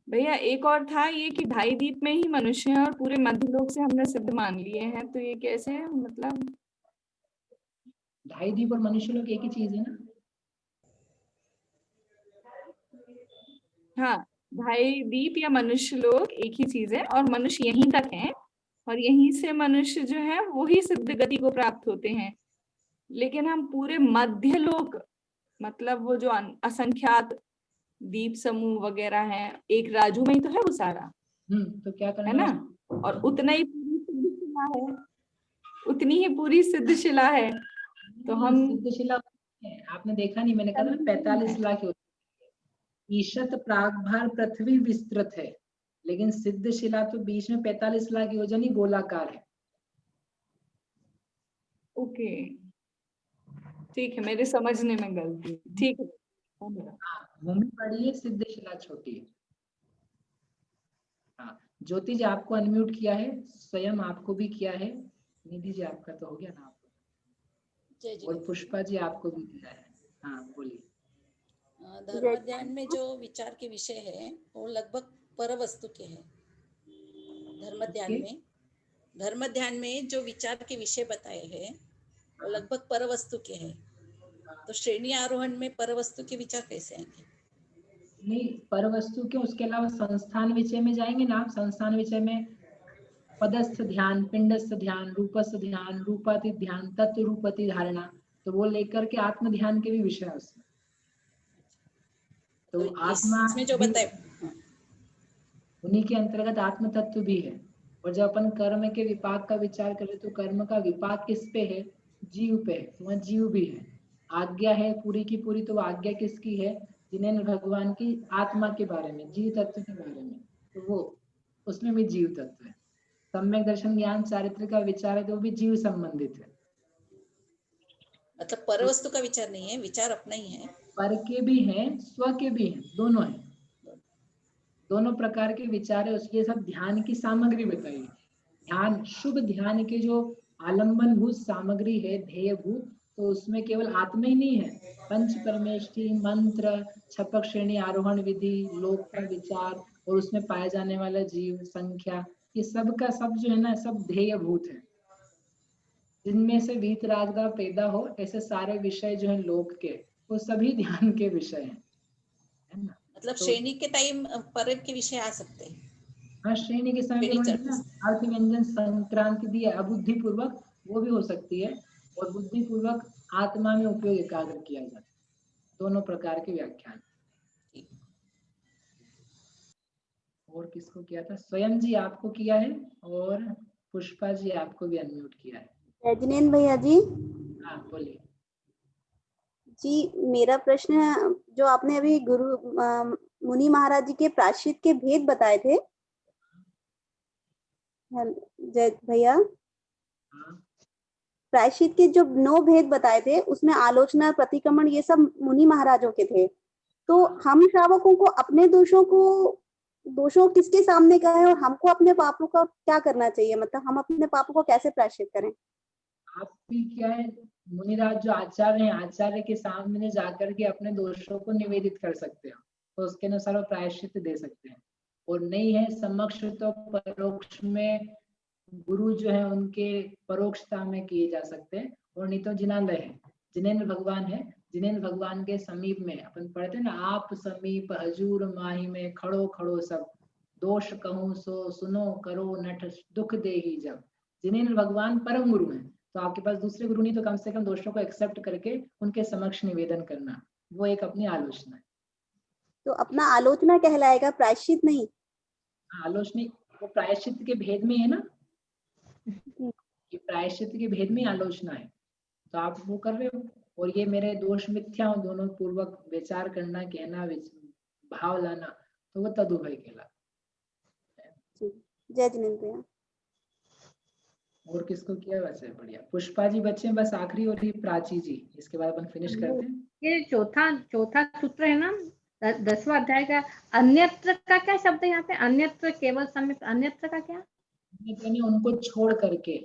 भैया, एक और था ये कि ढाई दीप में ही मनुष्य हैं और पूरे मध्यलोक से हमने सिद्ध मान लिए हैं, तो ये कैसे है? मतलब ढाई दीप और मनुष्य लोग एक ही चीज है ना? हाँ, ढाई दीप या मनुष्य लोग एक ही चीज है और मनुष्य यहीं तक हैं और यहीं से मनुष्य जो है वो ही सिद्ध गति को प्राप्त होते हैं। लेकिन हम पूरे मध्य लोक मतलब वो जो असंख्यात दीप समूह वगैरह हैं, एक राजू में ही तो है वो सारा, तो क्या करना है ना, और उतना ही पूरी सिद्ध शिला है, उतनी ही पूरी सिद्ध शिला है। तो हम सिद्ध शिला आपने देखा नहीं, मैंने कहा 45 लाख ईशत प्रागभार पृथ्वी विस्तृत है, लेकिन सिद्ध शिला तो बीच में 45 लाख योजन ही गोलाकार है। ओके ठीक है, मेरे समझने में गलती, ठीक है। भूमि बड़ी है, सिद्ध शिला छोटी है। हाँ, ज्योति जी आपको अनम्यूट किया है, स्वयं आपको भी किया है, निधि जी आपका तो हो गया ना आपको, और पुष्पा जी आपको भी किया है। हाँ बोलिए। धर्म ध्यान में जो विचार के विषय है वो लगभग पर वस्तु के हैं। धर्म ध्यान में जो विचार के विषय बताए हैं वो लगभग पर वस्तु के हैं, तो श्रेणी आरोहण में पर वस्तु के विचार कैसे आएंगे? नहीं, पर वस्तु के उसके अलावा संस्थान विषय में जाएंगे ना आप। संस्थान विषय में पदस्थ ध्यान, पिंडस्थ ध्यान, रूपस्थ ध्यान, रूपातीत ध्यान, तत्व रूपति धारणा, तो वो लेकर के आत्म ध्यान के भी विषय है उसमें। तो आत्मा इसमें जो बताए उन्हीं के अंतर्गत आत्म तत्व भी है। और जब अपन कर्म के विपाक का विचार करें तो कर्म का विपाक किस पे है? जीव पे है, तो वहाँ जीव भी है। आज्ञा है पूरी की पूरी, तो आज्ञा किसकी है? जिन्हें भगवान की आत्मा के बारे में, जीव तत्व के बारे में, तो वो उसमें भी जीव तत्व है। सम्यक दर्शन ज्ञान चारित्र का विचार है तो वो भी जीव संबंधित है। मतलब पर वस्तु का विचार नहीं है, विचार अपना ही है। पर के भी हैं, स्व के भी हैं, दोनों हैं, दोनों प्रकार के विचार है। उसके सब ध्यान की सामग्री बताई। ध्यान, शुभ ध्यान के जो आलम्बन भूत सामग्री है, ध्येय भूत, तो उसमें केवल आत्मा ही नहीं है, पंच परमेष्ठी, मंत्र, छपक श्रेणी आरोहण विधि, लोक का विचार, और उसमें पाए जाने वाला जीव संख्या, ये सब का सब जो है ना, सब ध्येय भूत है। जिनमें से वीतराग का पैदा हो, ऐसे सारे विषय जो है लोक के, वो सभी ध्यान के विषय हैं, है ना। मतलब श्रेणी के टाइम पर के विषय आ सकते हैं। हाँ, श्रेणी के समय अर्थ व्यंजन संक्रांति दिया अबुद्धि पूर्वक, वो भी हो सकती है, और बुद्धि पूर्वक आत्मा में उपयोग एकाग्र किया जाता है। दोनों प्रकार के व्याख्यान। और किसको किया था? स्वयं जी आपको किया है, और पुष्पा जी आपको भी अनम्यूट किया है। रजनीन भैया जी। हाँ बोलिए जी, मेरा प्रश्न है, जो आपने अभी गुरु मुनि महाराज जी के प्रायश्चित के भेद बताए थे जय भैया, प्रायश्चित के जो 9 भेद बताए थे उसमें आलोचना, प्रतिक्रमण ये सब मुनि महाराजों के थे। तो हम श्रावकों को अपने दोषों किसके सामने कहें और हमको अपने पापों का क्या करना चाहिए, मतलब हम अपने पापों को कैसे प्रायश्चित करें? आप भी क्या है, मुनिराज जो आचार्य हैं, आचार्य के सामने जाकर के अपने दोषों को निवेदित कर सकते हो, तो उसके अनुसार वो प्रायश्चित दे सकते हैं। और नहीं है समक्ष तो परोक्ष में गुरु जो है उनके परोक्षता में किए जा सकते हैं। और नहीं तो जिनालय है, जिनेन्द्र भगवान है, जिनेन्द्र भगवान के समीप में अपन पढ़ते हैं ना, आप समीप हजूर माही में खड़ो खड़ो सब, दोष कहूं सो सुनो करो नठ दुख दे ही जब। जिनेन्द्र भगवान परम गुरु हैं, तो आपके पास दूसरे गुरु नहीं तो कम से कम दोषों को एक्सेप्ट करके उनके समक्ष निवेदन करना, वो एक अपनी आलोचना है। तो अपना आलोचना कहलाएगा, प्रायश्चित नहीं। आलोचना वो प्रायश्चित के भेद में है ना, ये प्रायश्चित के भेद में आलोचना है, तो आप वो कर रहे हो। और ये मेरे दोष मिथ्या हो, दोनों पूर्वक विचार करना, कहना, भाव लाना, तो वो तदुभय कहलाता। जय जिनेन्द्र भैया। और किसको किया? वैसे बढ़िया, पुष्पा जी बच्चे बस आखिरी, और ही प्राची जी, इसके बाद अपन फिनिश करते हैं। ये चौथा सूत्र है ना 10वां अध्याय का, अन्यत्र का क्या शब्द है यहाँ पे? अन्यत्र केवल सम्यक, अन्यत्र का क्या? उनको छोड़ करके,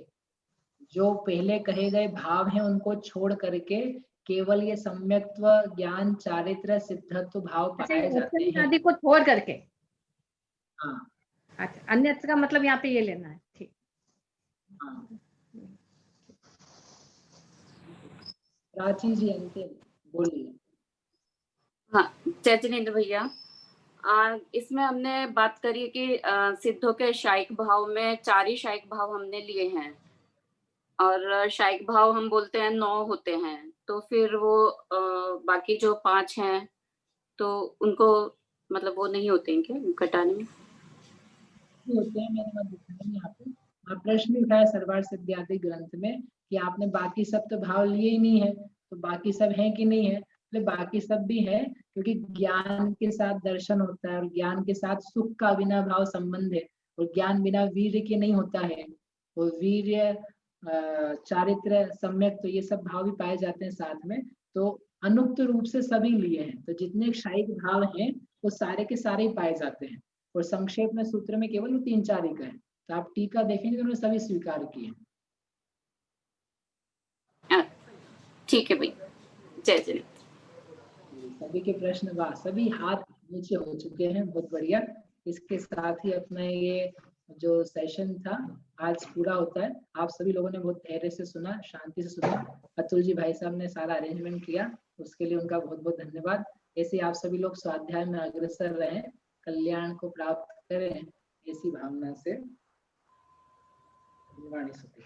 जो पहले कहे गए भाव हैं उनको छोड़ करके केवल ये सम्यक्त्व, ज्ञान, चारित्र, सिद्धत्व भाव पाए जाते हैं। आदि को छोड़ करके। हाँ, अच्छा, अन्यत्र का मतलब यहाँ पे ये लेना है, ठीक। हाँ, प्राची जी अंतिम बोलिए। हाँ, जय जिनेन्द्र भैया, इसमें हमने बात करी कि सिद्धों के शायिक भाव में 4 ही शायिक भाव हमने लिए हैं, और शायिक भाव हम बोलते हैं 9 होते हैं, तो फिर वो बाकी जो 5 हैं तो उनको मतलब वो नहीं होते हैं क्या घटाने में? होते हैं, मैंने मत दिखाया यहाँ पे। आप प्रश्न उठाया सर्वार सिद्धादि ग्रंथ में कि आपने बाकी सब तो भाव लिए ही नहीं है, तो बाकी सब है कि नहीं है? तो बाकी सब भी है, क्योंकि ज्ञान के साथ दर्शन होता है, और ज्ञान के साथ सुख का बिना भाव संबंध है, और ज्ञान बिना वीर्य के नहीं होता है। और वीर्य, चारित्र, सम्यक, तो ये सब भाव भी पाए जाते हैं साथ में। तो अनुक्त रूप से सभी लिए हैं, तो जितने शायिक भाव हैं वो सारे के सारे ही पाए जाते हैं। और संक्षेप में सूत्र में केवल 3-4 ही का है, तो आप टीका देखेंगे तो उन्होंने सभी स्वीकार किए। ठीक है भाई, जय जिनेन्द्र। सभी के प्रश्न वाह, सभी हाथ नीचे हो चुके हैं, बहुत बढ़िया। इसके साथ ही अपना ये जो सेशन था आज पूरा होता है। आप सभी लोगों ने बहुत धैर्य से सुना, शांति से सुना। अतुल जी भाई साहब ने सारा अरेंजमेंट किया, उसके लिए उनका बहुत बहुत धन्यवाद। ऐसे आप सभी लोग स्वाध्याय में अग्रसर रहें, कल्याण को प्राप्त करें, ऐसी भावना से वाणी सुखी।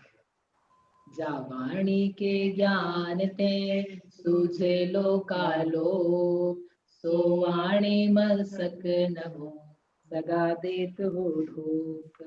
जा वाणी के ज्ञान ते सूझे लोकालो, सो वाणी मल सक न हो, सगा देत हो ढोक।